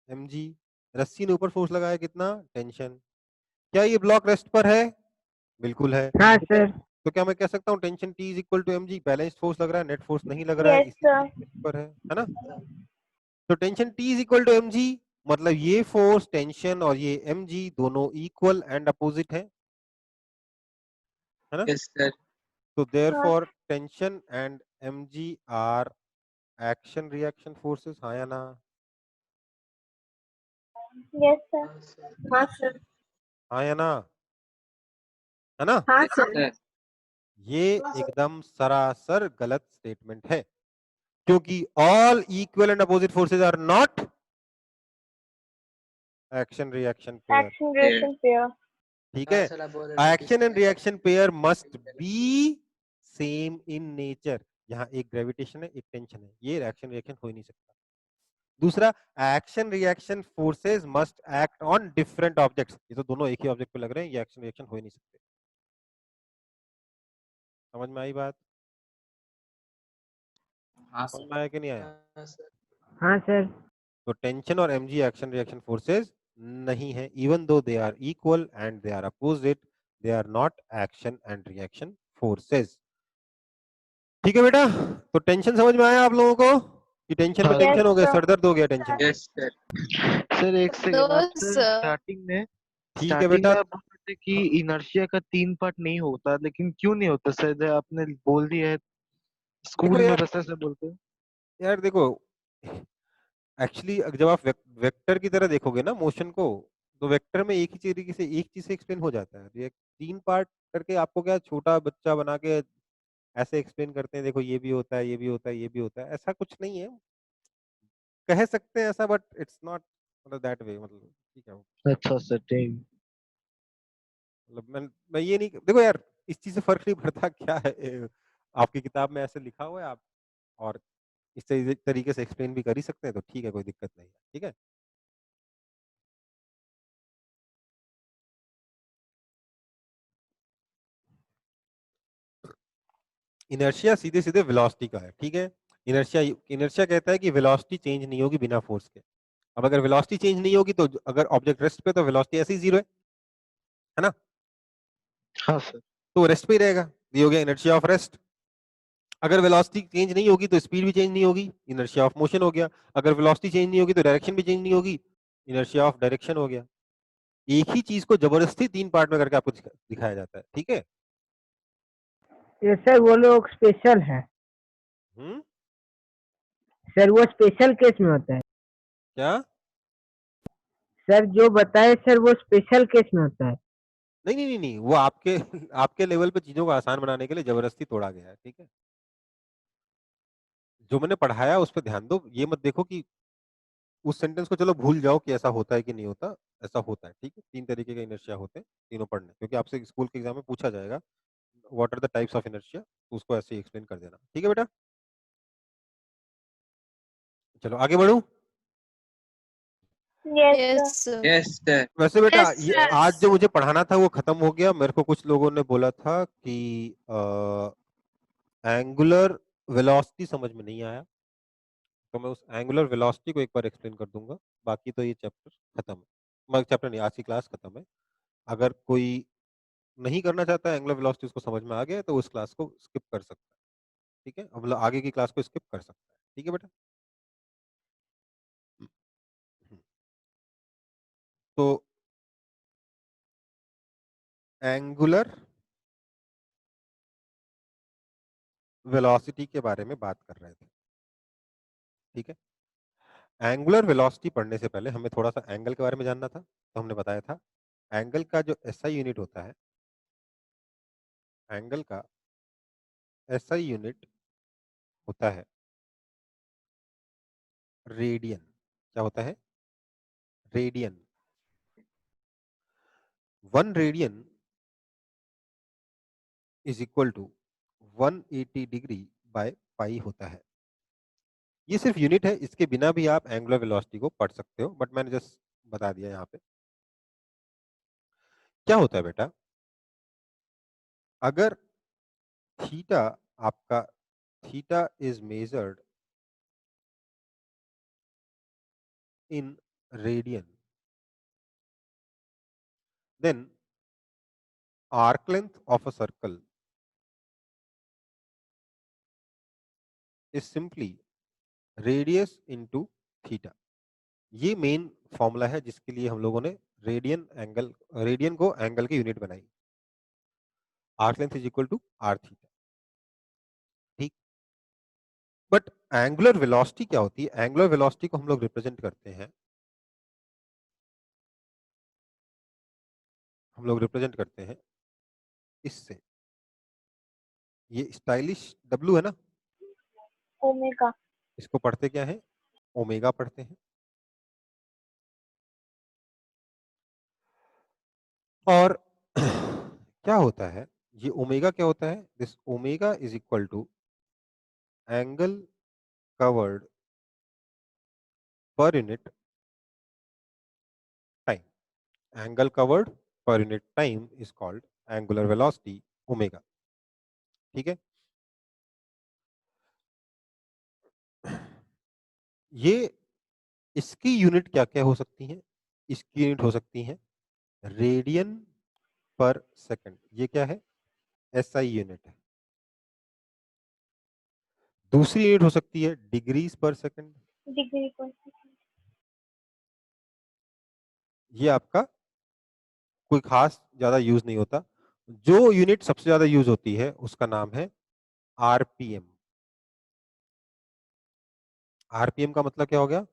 mg। रस्सी ने ऊपर फोर्स लगाया कितना? टेंशन। क्या ये ब्लॉक रेस्ट पर है? बिल्कुल है। हाँ तो क्या सर। तो क्या मैं कह सकता हूँ tension T is equal to mg, balanced force लग रहा है, नेट फोर्स नहीं लग रहा है, Yes, इसी sir. पर है ना। तो tension T is equal to mg, मतलब ये फोर्स टेंशन और ये mg दोनों इक्वल एंड अपोजिट है ना। Yes, sir. तो therefore tension and mg are action reaction forces, हाँ या ना। Yes, sir. हाँ हाँ, सर sir. हाँ या ना, है ना। हाँ, Yes, sir. sir. ये एकदम सरासर गलत स्टेटमेंट है, क्योंकि all equal and opposite forces are not action reaction pair. Action reaction pair. ठीक हाँ है, सर, आप बोल रहे थे कि action and reaction pair must reaction B same in nature. यहाँ एक ग्रेविटेशन है, एक टेंशन है, ये एक्शन रिएक्शन हो ही नहीं सकता। दूसरा, action reaction forces must act on different objects, ये तो दोनों एक ही ऑब्जेक्ट पे लग रहे हैं, ये एक्शन रिएक्शन हो ही नहीं सकते। समझ में आई बात? हाँ समझ सर। में आया कि नहीं आया? हाँ सर। हाँ सर। तो टेंशन और mg एक्शन रिएक्शन फोर्सेस नहीं है, even though they are equal and they are opposite, they are not action and reaction forces. ठीक है बेटा, तो टेंशन समझ में आया आप लोगों को कि टेंशन में हाँ Yes, टेंशन हो गया, sir. सरदर्द हो गया टेंशन में। Yes, sir. सर, एक सेकंड, आप No, सर sir. ठीक है बेटा। आप बोल रहे थे कि इनर्शिया का 3 पार्ट नहीं होता, लेकिन क्यों नहीं होता सर? आपने बोल दिया है, देखो स्कूल में यार, बस ऐसा बोलते हैं। यार देखो, एक्चुअली जब आप वेक्टर की तरह देखोगे ना मोशन को, तो वेक्टर में एक ही तरीके से एक चीज से एक्सप्लेन हो जाता है। ये 3 पार्ट करके आपको क्या छोटा बच्चा बना के ऐसे एक्सप्लेन करते हैं, देखो ये भी होता है, ये भी होता है, ये भी होता है, ऐसा कुछ नहीं है। कह सकते हैं ऐसा, बट इट्स नॉट मतलब दैट वे, मतलब ठीक है। अच्छा सर, ठीक। मतलब मैं ये नहीं, देखो यार, इस चीज से फर्क नहीं पड़ता क्या है, आपकी किताब में ऐसे लिखा हुआ है, आप और इस तरीके से एक्सप्लेन भी कर ही सकते हैं, तो ठीक है, कोई दिक्कत नहीं है। ठीक है, इनर्शिया सीधे सीधे वेलोसिटी का है। ठीक है, इनर्शिया इनर्शिया कहता है कि वेलोसिटी चेंज नहीं होगी बिना फोर्स के। अब अगर वेलोसिटी चेंज नहीं होगी तो अगर ऑब्जेक्ट रेस्ट पे, तो वेलोसिटी ऐसे ही जीरो है ना। हाँ सर। तो रेस्ट पे ही रहेगा, ये हो गया इनर्शिया ऑफ रेस्ट। अगर वेलोसिटी चेंज नहीं होगी तो स्पीड भी चेंज नहीं होगी, इनर्शिया ऑफ मोशन हो गया। अगर वेलोसिटी चेंज नहीं होगी तो डायरेक्शन भी चेंज नहीं होगी, इनर्शिया ऑफ डायरेक्शन हो गया। एक ही चीज को जबरदस्ती 3 पार्ट में करके आपको दिखाया जाता है। ठीक है, ये सर वो लोग स्पेशल है। हम्म, सर वो स्पेशल केस में होता है। क्या? सर जो बताए सर वो स्पेशल केस में होता है। नहीं नहीं नहीं नहीं, वो आपके आपके लेवल पे चीजों को आसान बनाने के लिए जबरदस्ती तोड़ा गया है। ठीक है, जो मैंने पढ़ाया उस पर ध्यान दो, ये मत देखो कि उस सेंटेंस को चलो भूल जाओ कि ऐसा होता है कि नहीं होता। ऐसा होता है। ठीक है, 3 तरीके के इनर्शिया होते हैं, तीनों पढ़ने, क्योंकि आपसे स्कूल के एग्जाम में पूछा जाएगा what are the types of inertia, तो उसको ऐसे ही एक्सप्लेन कर देना। ठीक है बेटा, चलो आगे बढ़ू। Yes, Yes, sir. sir. Yes, sir. वैसे बेटा, Yes, ये sir. आज जो मुझे पढ़ाना था वो खत्म हो गया। मेरे को कुछ लोगों ने बोला था कि एंगुलर वेलोसिटी समझ में नहीं आया, तो मैं उस एंगुलर वेलोसिटी को एक बार एक्सप्लेन कर दूंगा। बाकी तो ये चैप्टर खत्म है, मतलब चैप्टर नहीं, आज की क्लास खत्म है। अगर कोई नहीं करना चाहता एंगुलर वेलोसिटी, उसको समझ में आ गया है, तो उस क्लास को स्किप कर सकता है। ठीक है, अब आगे की क्लास को स्किप कर सकता है। ठीक है बेटा, तो एंगुलर वेलोसिटी के बारे में बात कर रहे थे। ठीक है, एंगुलर वेलोसिटी पढ़ने से पहले हमें थोड़ा सा एंगल के बारे में जानना था, तो हमने बताया था एंगल का जो एसआई यूनिट होता है, एंगल का एसआई यूनिट होता है रेडियन। क्या होता है? Radian. 1 radian is equal to 180 degree by pi होता है। ये सिर्फ यूनिट है, इसके बिना भी आप एंगुलर वेलोसिटी को पढ़ सकते हो, बट मैंने जस्ट बता दिया यहाँ पे। क्या होता है बेटा, अगर थीटा आपका theta is measured in radian, then arc length of a circle is simply radius into theta. ये मेन फॉर्मूला है जिसके लिए हम लोगों ने रेडियन को एंगल की यूनिट बनाई. Arc length is equal to R theta. ठीक. बट एंगुलर वेलोसिटी क्या होती है? एंगुलर वेलोसिटी को हम लोग रिप्रेजेंट करते हैं, इससे. ये स्टाइलिश W है ना, ओमेगा। इसको पढ़ते क्या है? ओमेगा पढ़ते हैं. और क्या होता है ये ओमेगा? क्या होता है? This omega is equal to angle covered per unit time. Angle covered per unit time is called angular velocity omega. ठीक है. ये इसकी यूनिट क्या क्या हो सकती है? इसकी यूनिट हो सकती है रेडियन पर सेकंड. ये क्या है? SI यूनिट है. दूसरी यूनिट हो सकती है डिग्रीज पर सेकंड. डिग्री पर ये आपका कोई खास ज्यादा यूज नहीं होता. जो यूनिट सबसे ज्यादा यूज होती है उसका नाम है RPM. RPM का मतलब क्या हो गया?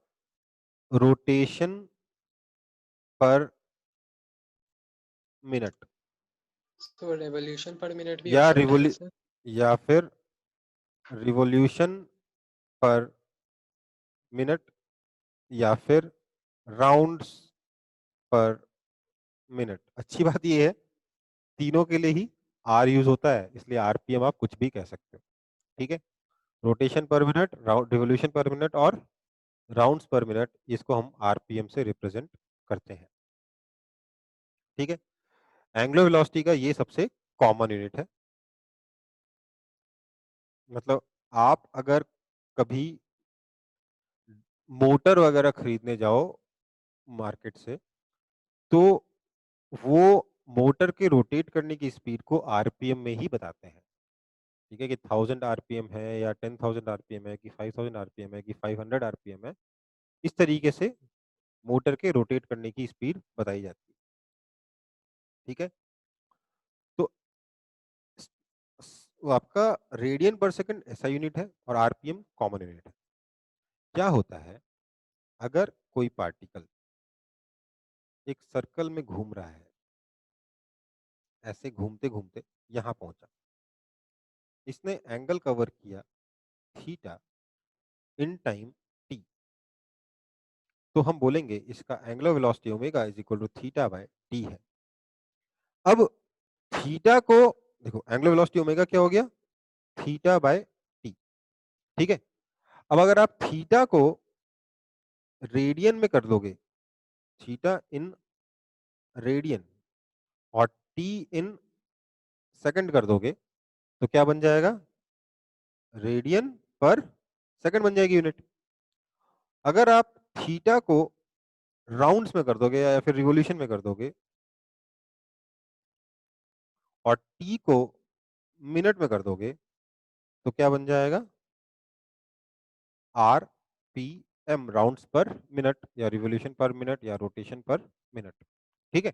रोटेशन पर मिनट. तो रेवोल्यूशन पर मिनट भी या हो सकता है ना सर? या फिर रिवोल्यूशन पर मिनट, या फिर राउंड्स पर मिनट. अच्छी बात ये है तीनों के लिए ही R यूज होता है, इसलिए RPM आप कुछ भी कह सकते हो. ठीक है. रोटेशन पर मिनट, रिवोल्यूशन पर मिनट और राउंड्स पर मिनट, इसको हम RPM से रिप्रेजेंट करते हैं. ठीक है. एंगुलर वेलोसिटी का ये सबसे कॉमन यूनिट है. मतलब आप अगर कभी मोटर वगैरह खरीदने जाओ मार्केट से, तो वो मोटर के रोटेट करने की स्पीड को RPM में ही बताते हैं. ठीक है, कि 1000 RPM है या 10,000 RPM है कि 5000 RPM है कि 500 RPM है. इस तरीके से मोटर के रोटेट करने की स्पीड बताई जाती है. ठीक है. तो वो आपका radian per second SI unit है और RPM कॉमन यूनिट है. क्या होता है अगर कोई पार्टिकल एक सर्कल में घूम रहा है, ऐसे घूमते घूमते यहां पहुंचा, इसने एंगल कवर किया थीटा इन टाइम t, तो हम बोलेंगे इसका angular velocity omega is equal to theta by t है. अब थीटा को देखो, एंगुलर वेलोसिटी ओमेगा क्या हो गया? Theta by T. ठीक है. अब अगर आप थीटा को रेडियन में कर दोगे, थीटा इन रेडियन, और टी इन सेकंड कर दोगे, तो क्या बन जाएगा? रेडियन पर सेकंड बन जाएगी यूनिट. अगर आप थीटा को राउंड्स में कर दोगे या फिर रिवोल्यूशन में कर दोगे, और टी को मिनट में कर दोगे, तो क्या बन जाएगा? RPM, राउंड्स पर मिनट या रिवोल्यूशन पर मिनट या रोटेशन पर मिनट. ठीक है.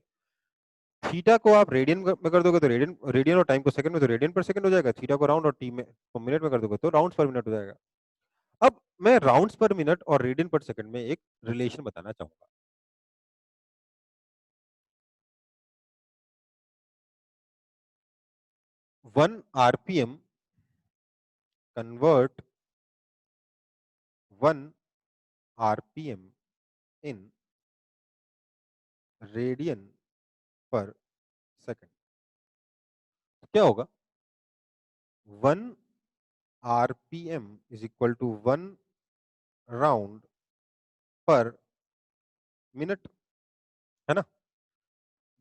थीटा को आप रेडियन में कर दोगे तो रेडियन और टाइम को सेकंड में तो रेडियन पर सेकंड हो जाएगा. थीटा को राउंड और टी में तो मिनट में कर दोगे तो राउंड्स पर मिनट हो जाएगा. अब मैं राउंड्स पर मिनट और रेडियन पर सेकंड में एक रिलेशन बताना चाहूंगा. 1 RPM convert 1 RPM in radian per second. क्या होगा? 1 RPM is equal to 1 round per minute, है ना?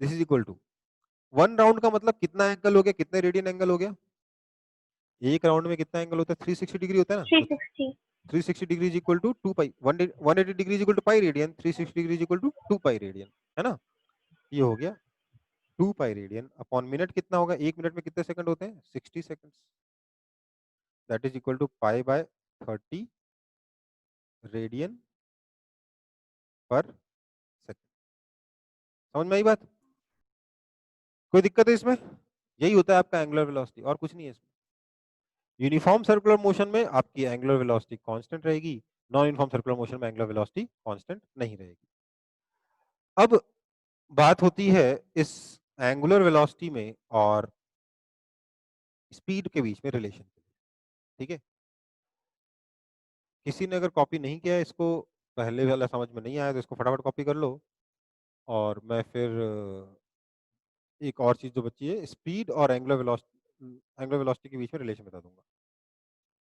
This is equal to 1 round का मतलब कितना एंगल हो गया? कितने रेडियन एंगल हो गया? एक राउंड में कितना एंगल होता है? 360 डिग्री होता है ना. 360। 360 degree is equal to 2 pi. 180 degree is equal to pi radian. 360 degree is equal to 2 pi radian, है ना? ये हो गया 2 पाई रेडियन अपॉन मिनट कितना होगा, 1 मिनट में कितने सेकंड होते हैं, 60 seconds, that is equal to pi by 30 radian per second. समझ में आई बात? कोई दिक्कत है इसमें? यही होता है आपका एंगुलर वेलोसिटी, और कुछ नहीं है इसमें। यूनिफॉर्म सर्कुलर मोशन में आपकी एंगुलर वेलोसिटी कांस्टेंट रहेगी, नॉन यूनिफॉर्म सर्कुलर मोशन में एंगुलर वेलोसिटी कांस्टेंट नहीं रहेगी। अब बात होती है इस एंगुलर वेलोसिटी में और स्पीड के बीच में रिलेशन की। ठीक है, किसी ने अगर कॉपी नहीं किया है इसको, पहले वाला समझ में नहीं आया तो इसको फटाफट कॉपी कर लो, और मैं फिर एक और चीज जो बची है, स्पीड और एंगुलर वेलोसिटी के बीच में रिलेशन बता दूंगा।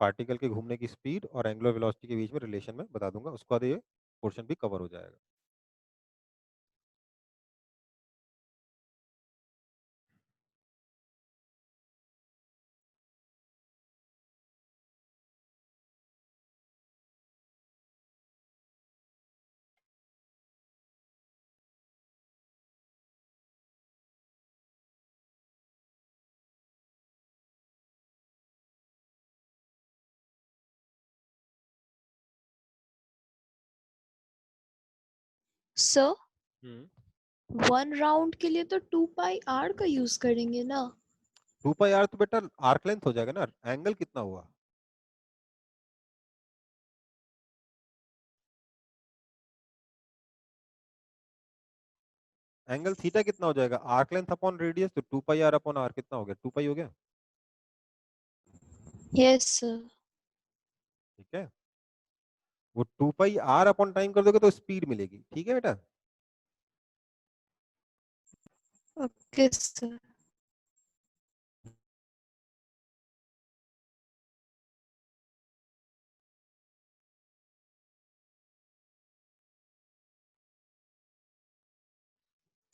पार्टिकल के घूमने की स्पीड और एंगुलर वेलोसिटी के बीच में रिलेशन में बता दूंगा, उसके बाद ये पोर्शन भी कवर हो जाएगा। सर 1 राउंड के लिए तो 2 पाई आर का यूज करेंगे ना? 2 पाई आर तो बेटा आर्क लेंथ हो जाएगा ना, एंगल कितना हुआ, एंगल थीटा कितना हो जाएगा, आर्क लेंथ अपॉन रेडियस, तो 2 पाई आर अपॉन आर कितना हो गया, 2 पाई हो गया। Yes sir. ठीक है, वो 2 पाई आर अपॉन टाइम कर दोगे तो स्पीड मिलेगी। ठीक है बेटा, okay sir.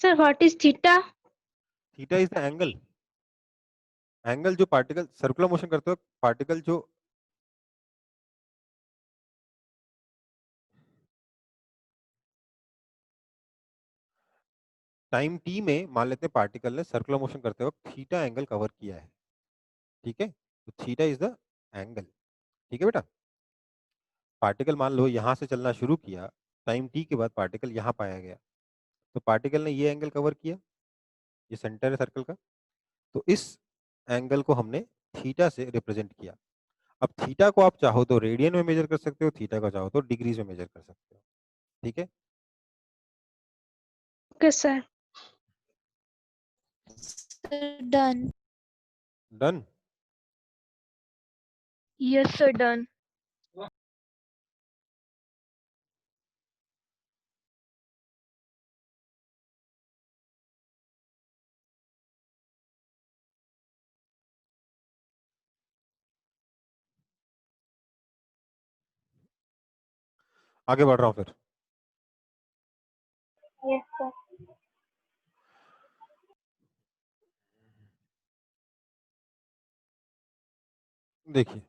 Sir, what is theta? Theta is the angle, angle जो पार्टिकल सर्कुलर मोशन करते हो, पार्टिकल जो टाइम टी में मान लेते हैं पार्टिकल ने सर्कुलर मोशन करते वक्त थीटा एंगल कवर किया है। ठीक है, तो थीटा इज द एंगल। ठीक है बेटा, पार्टिकल मान लो यहां से चलना शुरू किया, टाइम टी के बाद पार्टिकल यहां पाया गया, तो पार्टिकल ने ये एंगल कवर किया, ये सेंटर है सर्कल का, तो इस एंगल को हमने थीटा से रिप्रेजेंट किया। अब थीटा को आप चाहो तो रेडियन में मेजर कर सकते हो, थीटा को चाहो तो डिग्रीज में मेजर कर सकते हो। ठीक है, Okay, sir. Done. Done. Yes, sir, done. आगे बढ़ रहा हूं फिर। Yes, sir. देखिए,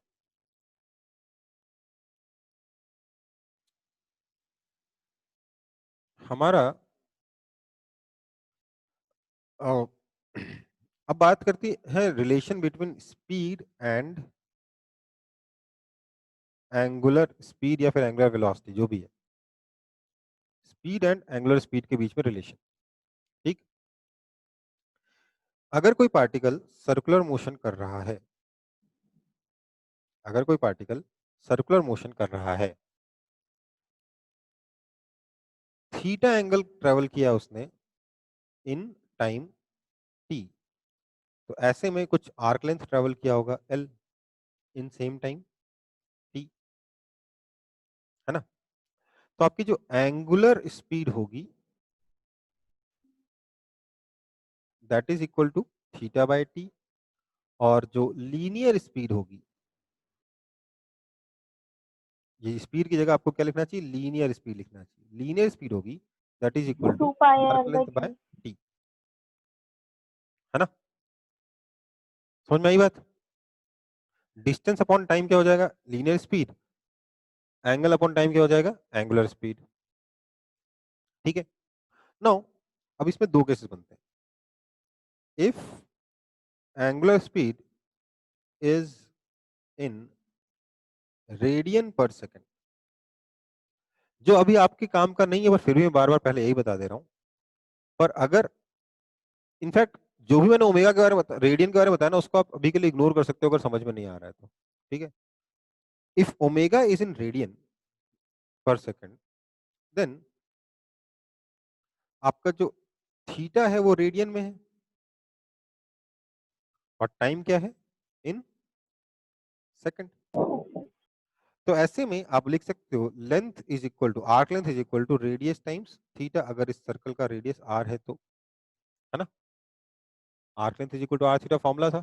हमारा अ, अब बात करती है relation between speed and angular speed या फिर एंगुलर वेलोसिटी, जो भी है, स्पीड एंड एंगुलर स्पीड के बीच में रिलेशन। ठीक, अगर कोई पार्टिकल सर्कुलर मोशन कर रहा है, अगर कोई पार्टिकल सर्कुलर मोशन कर रहा है, थीटा एंगल ट्रेवल किया उसने इन टाइम टी, तो ऐसे में कुछ आर्क लेंथ ट्रेवल किया होगा L in same time T, है ना। तो आपकी जो एंगुलर स्पीड होगी that is equal to theta by T, और जो लीनियर स्पीड होगी, ये स्पीड की जगह आपको क्या लिखना चाहिए, लीनियर स्पीड लिखना चाहिए, लीनियर स्पीड होगी that is equal to 2 pi arc r by length by t. T, है ना। समझ में आई बात? डिस्टेंस अपॉन टाइम क्या हो जाएगा, linear speed, angle upon time क्या हो जाएगा, एंगुलर स्पीड। ठीक है, नाउ अब इसमें दो केसेस बनते हैं। if angular speed is in radian per second, जो अभी आपके काम का नहीं है, पर फिर भी मैं बार बार पहले यही बता दे रहा हूं, पर अगर इनफैक्ट जो भी मैंने ओमेगा के बारे में रेडियन के बारे में बताया ना, उसको आप अभी के लिए इग्नोर कर सकते हो अगर समझ में नहीं आ रहा है तो, ठीक है। If omega is in radian per second, then आपका जो थीटा है वो रेडियन में है, और टाइम क्या है, इन सेकंड। तो ऐसे में आप लिख सकते हो length is equal to arc length is equal to radius times theta, अगर इस सर्कल का रेडियस आर है तो, है ना। Arc length is equal to R theta formula था,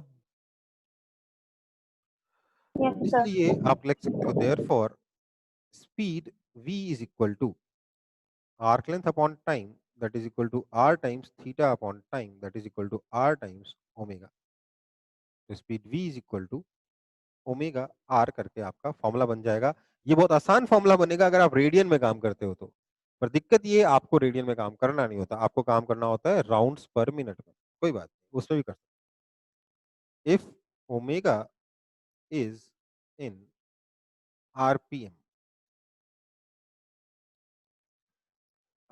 Yes, sir. इसलिए आप लिख सकते हो therefore speed v is equal to arc length upon time, that is equal to r times theta upon time, that is equal to r times omega. तो speed v is equal to omega r करके आपका formula बन जाएगा। ये बहुत आसान formula बनेगा अगर आप रेडियन में काम करते हो तो, पर दिक्कत ये आपको रेडियन में काम करना नहीं होता, आपको काम करना होता है राउंड्स पर मिनट में। कोई बात नहीं, उसमें भी कर सकते। If omega is in RPM,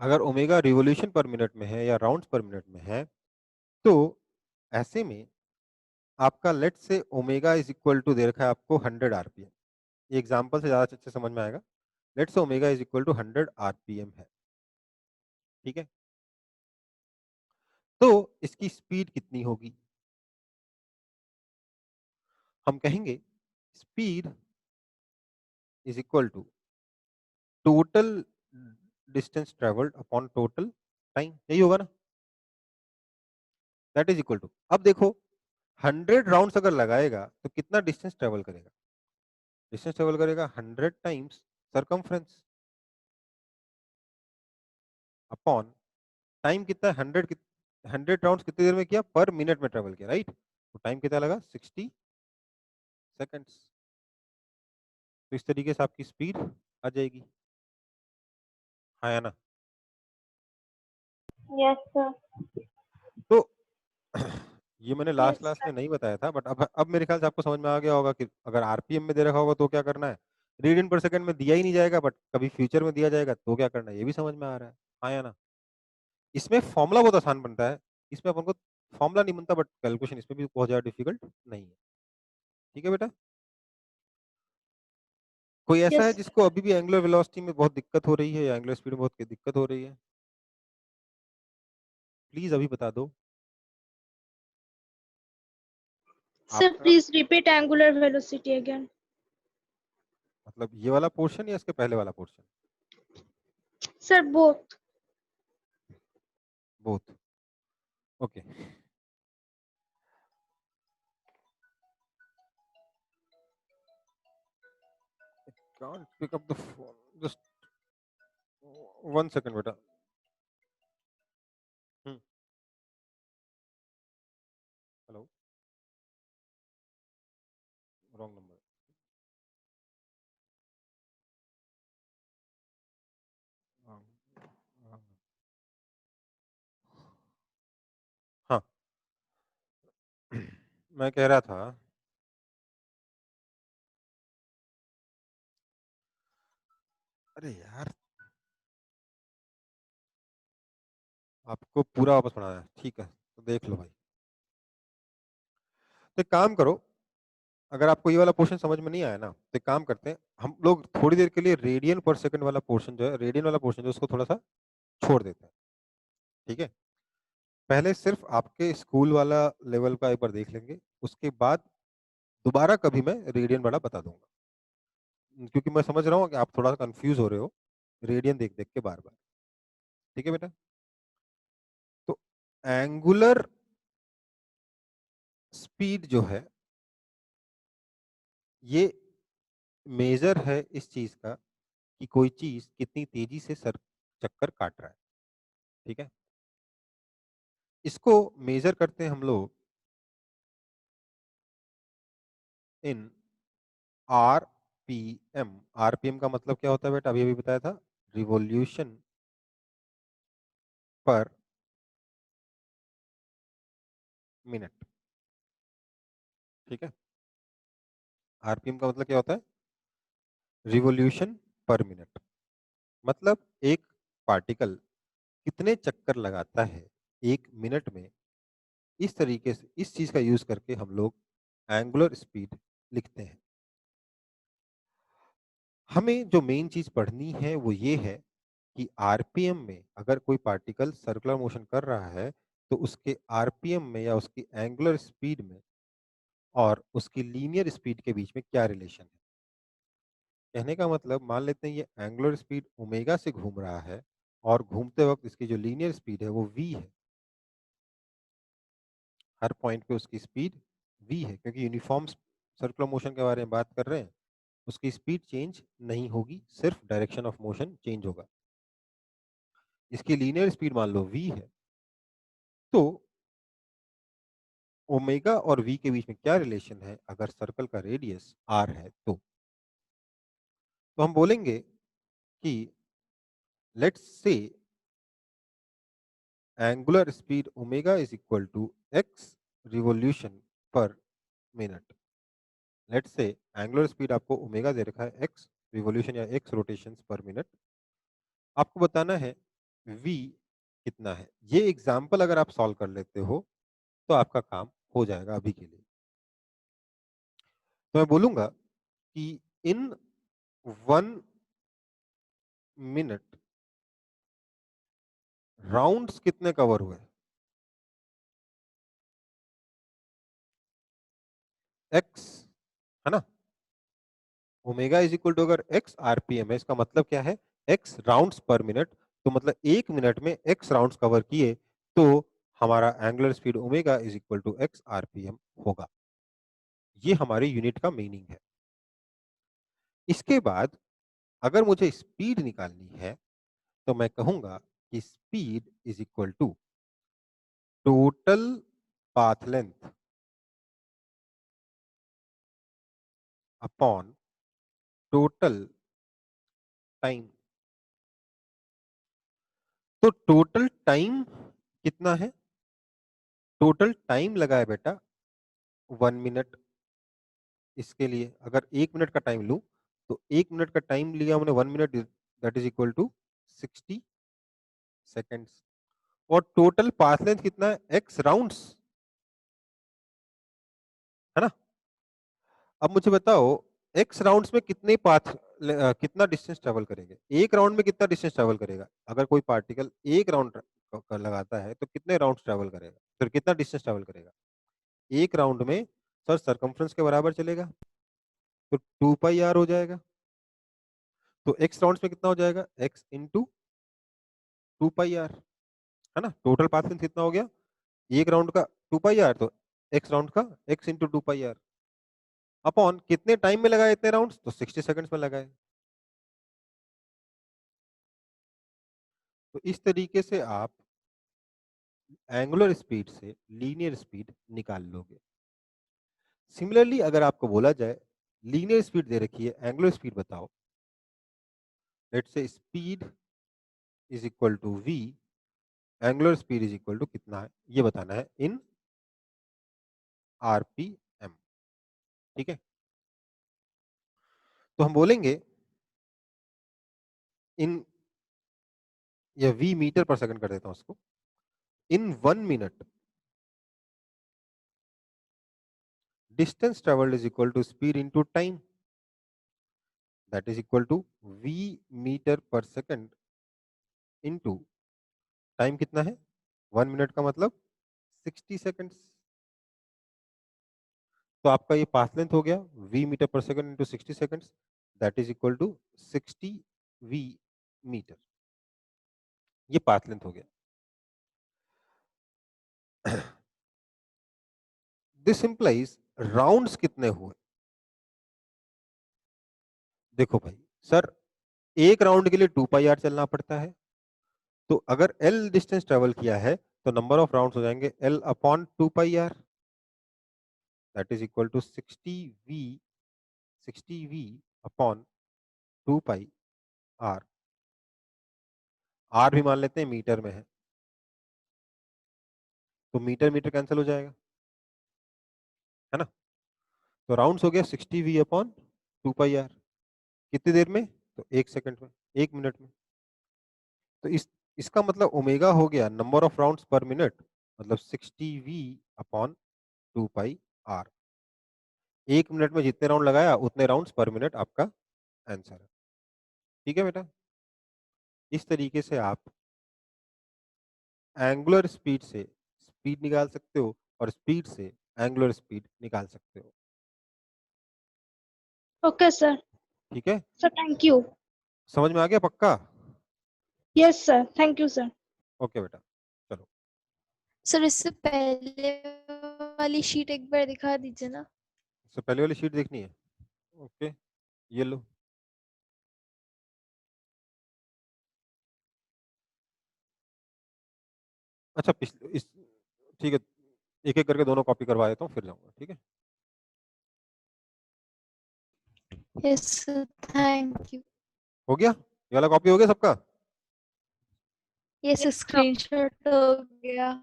अगर ओमेगा रिवोल्यूशन पर मिनट में है या राउंड्स पर मिनट में है, तो ऐसे में आपका late say omega is equal to दे रखा है आपको 100 आरपीएम। ये एग्जांपल से ज्यादा अच्छे से समझ में आएगा। Let say omega is equal to 100 RPM है, ठीक है। तो इसकी स्पीड कितनी होगी, हम कहेंगे speed is equal to total distance travelled upon total time, यही होगा ना। दैट इज इक्वल टू, अब देखो 100 राउंड्स अगर लगाएगा तो कितना डिस्टेंस ट्रेवल करेगा, डिस्टेंस ट्रेवल करेगा 100 टाइम्स सरकमफ्रेंस अपॉन टाइम कितना है, 100 राउंड्स कितनी देर में किया, पर मिनट में ट्रेवल किया, राइट। तो टाइम कितना लगा, 60 सेकंड्स। तो इस तरीके से आपकी स्पीड आ जाएगी, हाँ या ना। Yes, sir. तो ये मैंने लास्ट Yes, क्लास sir. में नहीं बताया था, बट अब मेरे ख्याल से आपको समझ में आ गया होगा कि अगर आरपीएम में दे रखा होगा तो क्या करना है, रेडियन पर सेकंड में दिया ही नहीं जाएगा, बट कभी फ्यूचर में दिया जाएगा तो क्या करना है, ये भी समझ में आ रहा है, हाँ या ना। इसमें फॉर्मूला बहुत आसान बनता है, इसमें अपन को फॉर्मूला नहीं बनता, बट कैलकुलेशन इसमें भी बहुत ज्यादा डिफिकल्ट नहीं है, ठीक है बेटा। कोई ऐसा है Yes. जिसको अभी भी एंगुलर वेलोसिटी में बहुत दिक्कत हो रही है या एंगुलर स्पीड में बहुत दिक्कत हो रही है, प्लीज अभी बता दो। Sir, आपका please repeat angular velocity again. मतलब ये वाला पोर्शन या इसके पहले वाला portion, Sir, both. Both, okay. Can't pick up the phone, just 1 second बेटा। Hello, wrong number. हाँ मैं कह रहा था, अरे यार आपको पूरा वापस पढ़ाना है, ठीक है तो देख लो भाई। तो एक काम करो, अगर आपको ये वाला पोर्शन समझ में नहीं आया ना, तो एक काम करते हैं हम लोग थोड़ी देर के लिए रेडियन पर सेकंड वाला पोर्शन जो है, रेडियन वाला पोर्शन जो उसको थोड़ा सा छोड़ देते हैं, ठीक है। पहले सिर्फ आपके स्कूल वाला लेवल का एक बार देख लेंगे, उसके बाद दोबारा कभी मैं रेडियन वाला बता दूंगा, क्योंकि मैं समझ रहा हूँ कि आप थोड़ा सा कंफ्यूज हो रहे हो रेडियन देख देख के बार बार, ठीक है बेटा। तो एंगुलर स्पीड जो है ये मेजर है इस चीज का कि कोई चीज कितनी तेजी से सर चक्कर काट रहा है, ठीक है। इसको मेजर करते हैं हम लोग इन आरपीएम। आरपीएम का मतलब क्या होता है बेटा, अभी अभी बताया था, रिवॉल्यूशन पर मिनट। ठीक है, आरपीएम का मतलब क्या होता है? Revolution per minute. मतलब एक पार्टिकल कितने चक्कर लगाता है एक मिनट में, इस तरीके से इस चीज का यूज करके हम लोग एंगुलर स्पीड लिखते हैं। हमें जो मेन चीज पढ़नी है वो ये है कि आरपीएम में अगर कोई पार्टिकल सर्कुलर मोशन कर रहा है तो उसके आरपीएम में या उसकी एंगुलर स्पीड में और उसकी लीनियर स्पीड के बीच में क्या रिलेशन है। कहने का मतलब, मान लेते हैं ये एंगुलर स्पीड ओमेगा से घूम रहा है और घूमते वक्त इसकी जो लीनियर स्पीड है वो v है। हर पॉइंट पे उसकी स्पीड v है, क्योंकि यूनिफॉर्म सर्कुलर मोशन के बारे में बात कर रहे हैं। उसकी स्पीड चेंज नहीं होगी, सिर्फ डायरेक्शन ऑफ मोशन चेंज होगा। इसकी लीनियर स्पीड मान लो v है, तो ओमेगा और v के बीच में क्या रिलेशन है अगर सर्कल का रेडियस r है तो हम बोलेंगे कि let's say angular speed omega is equal to x revolution per minute. Let's say angular speed आपको ओमेगा दे रखा है, x रिवॉल्यूशन या x रोटेशंस पर मिनट। आपको बताना है v कितना है। ये एग्जाम्पल अगर आप सॉल्व कर लेते हो तो आपका काम हो जाएगा अभी के लिए। तो मैं बोलूंगा कि इन 1 मिनट राउंड्स कितने कवर हुए? x, है ना। ओमेगा इज इक्वल टू, अगर x आरपीएम है, इसका मतलब क्या है? x राउंड्स पर मिनट। तो मतलब एक मिनट में x राउंड्स कवर किए तो हमारा angular speed omega is equal to x RPM होगा। ये हमारी यूनिट का मीनिंग है। इसके बाद अगर मुझे स्पीड निकालनी है तो मैं कहूंगा कि speed is equal to total path length upon total time. तो टोटल टाइम कितना है? टोटल टाइम लगा है बेटा 1 मिनट। इसके लिए अगर 1 मिनट का टाइम लूं तो 1 मिनट का टाइम लिया हमने 1 minute, that is equal to 60 seconds. और टोटल पाथ लेंथ कितना है? x राउंड्स, है ना। अब मुझे बताओ x राउंड्स में कितने कितना डिस्टेंस ट्रेवल करेंगे? एक राउंड में कितना डिस्टेंस ट्रेवल करेगा? अगर कोई पार्टिकल एक राउंड लगाता है तो कितने राउंड ट्रेवल करेगा, फिर कितना डिस्टेंस ट्रेवल करेगा? एक राउंड में सर सरकमफ्रेंस के बराबर चलेगा, तो 2 पाई r हो जाएगा। तो x राउंड्स में कितना हो जाएगा? x इंटू 2 पाई r, है ना। टोटल पाथ लेंथ कितना हो गया? एक राउंड का 2 पाई r, तो x राउंड का x into 2 pi r upon कितने टाइम में लगाए इतने राउंड्स? तो 60 सेकंड्स में लगाए। तो इस तरीके से आप एंगुलर स्पीड से लीनियर स्पीड निकाल लोगे। सिमिलरली अगर आपको बोला जाए लीनियर स्पीड दे रखी है, एंगुलर स्पीड बताओ, let's say speed is equal to v, angular speed is equal to कितना है ये बताना है इन आरपीएम। ठीक है, तो हम बोलेंगे इन, या v मीटर पर सेकंड कर देता हूं उसको, in 1 minute distance travelled is equal to speed into time, that is equal to v metre per second into time कितना है? 1 मिनट का मतलब 60 सेकंड्स। तो आपका ये पाथ लेंथ हो गया v metre per second into 60 seconds, that is equal to 60 v metre. ये पाथ लेंथ हो गया। दिस इंप्लाइज राउंड्स कितने हुए? देखो भाई सर, एक राउंड के लिए 2 पाई r चलना पड़ता है, तो अगर l डिस्टेंस ट्रेवल किया है तो नंबर ऑफ राउंड्स हो जाएंगे l upon 2 pi r, that is equal to 60v upon 2 pi r। r भी मान लेते हैं मीटर में है, तो मीटर मीटर कैंसिल हो जाएगा, है ना। तो राउंड्स हो गया 60v अपॉन 2πr, कितनी देर में, तो 1 सेकंड में, 1 मिनट में। तो इसका मतलब ओमेगा हो गया नंबर ऑफ राउंड्स पर मिनट, मतलब 60v अपॉन 2πr। 1 मिनट में जितने राउंड लगाया उतने राउंड्स पर मिनट आपका आंसर है। ठीक है बेटा, इस तरीके से आप एंगुलर स्पीड से स्पीड निकाल सकते हो और स्पीड से एंगुलर स्पीड निकाल सकते हो। Okay, sir. ठीक है, So thank you. समझ में आ गया पक्का? Yes, sir. Thank you, sir. Okay बेटा, चलो। सर इससे पहले वाली शीट एक बार दिखा दीजिए ना। इससे पहले वाली शीट देखनी है? ओके, ये लो। अच्छा इस ठीक है, एक एक करके दोनों कॉपी करवा देता हूँ फिर जाऊंगा। ठीक है, यस सर, थैंक यू। हो गया, ये वाला कॉपी हो गया सबका? यस, स्क्रीनशॉट हो गया।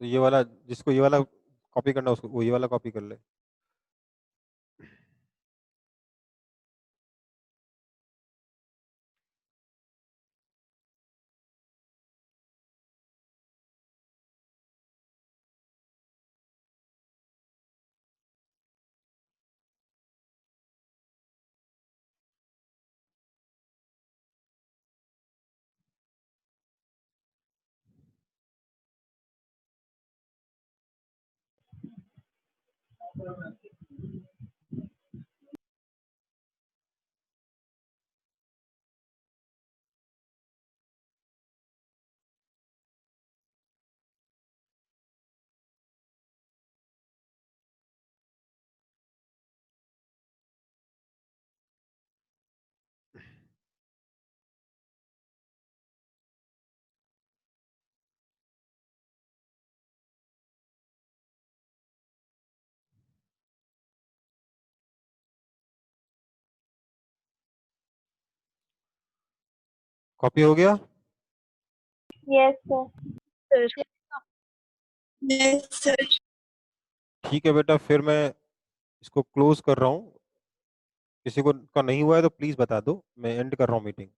तो ये वाला, जिसको ये वाला कॉपी करना उसको वो ये वाला कॉपी कर ले। कॉपी हो गया? Yes, sir. Yes, sir. ठीक है बेटा, फिर मैं इसको क्लोज कर रहा हूँ। किसी को का नहीं हुआ है तो प्लीज बता दो, मैं एंड कर रहा हूँ मीटिंग।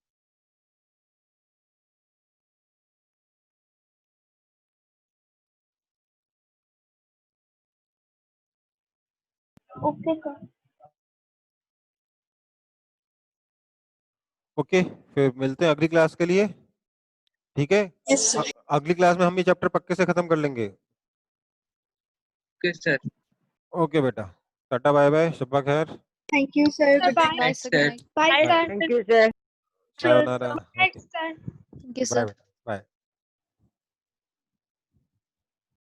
Okay, sir. ओके, फिर मिलते हैं अगली क्लास के लिए। ठीक है, Yes, sir. अगली क्लास में हम ये चैप्टर पक्के से खत्म कर लेंगे। Okay sir. ओके बेटा, टाटा बाय बाय, शब्बा खैर। Thank you, sir. Bye Goodbye. Bye Next sir, set. Good night. Bye, sir. Thank you, sir. सायोनारा। Next, sir. Thank you bye sir. बेटा।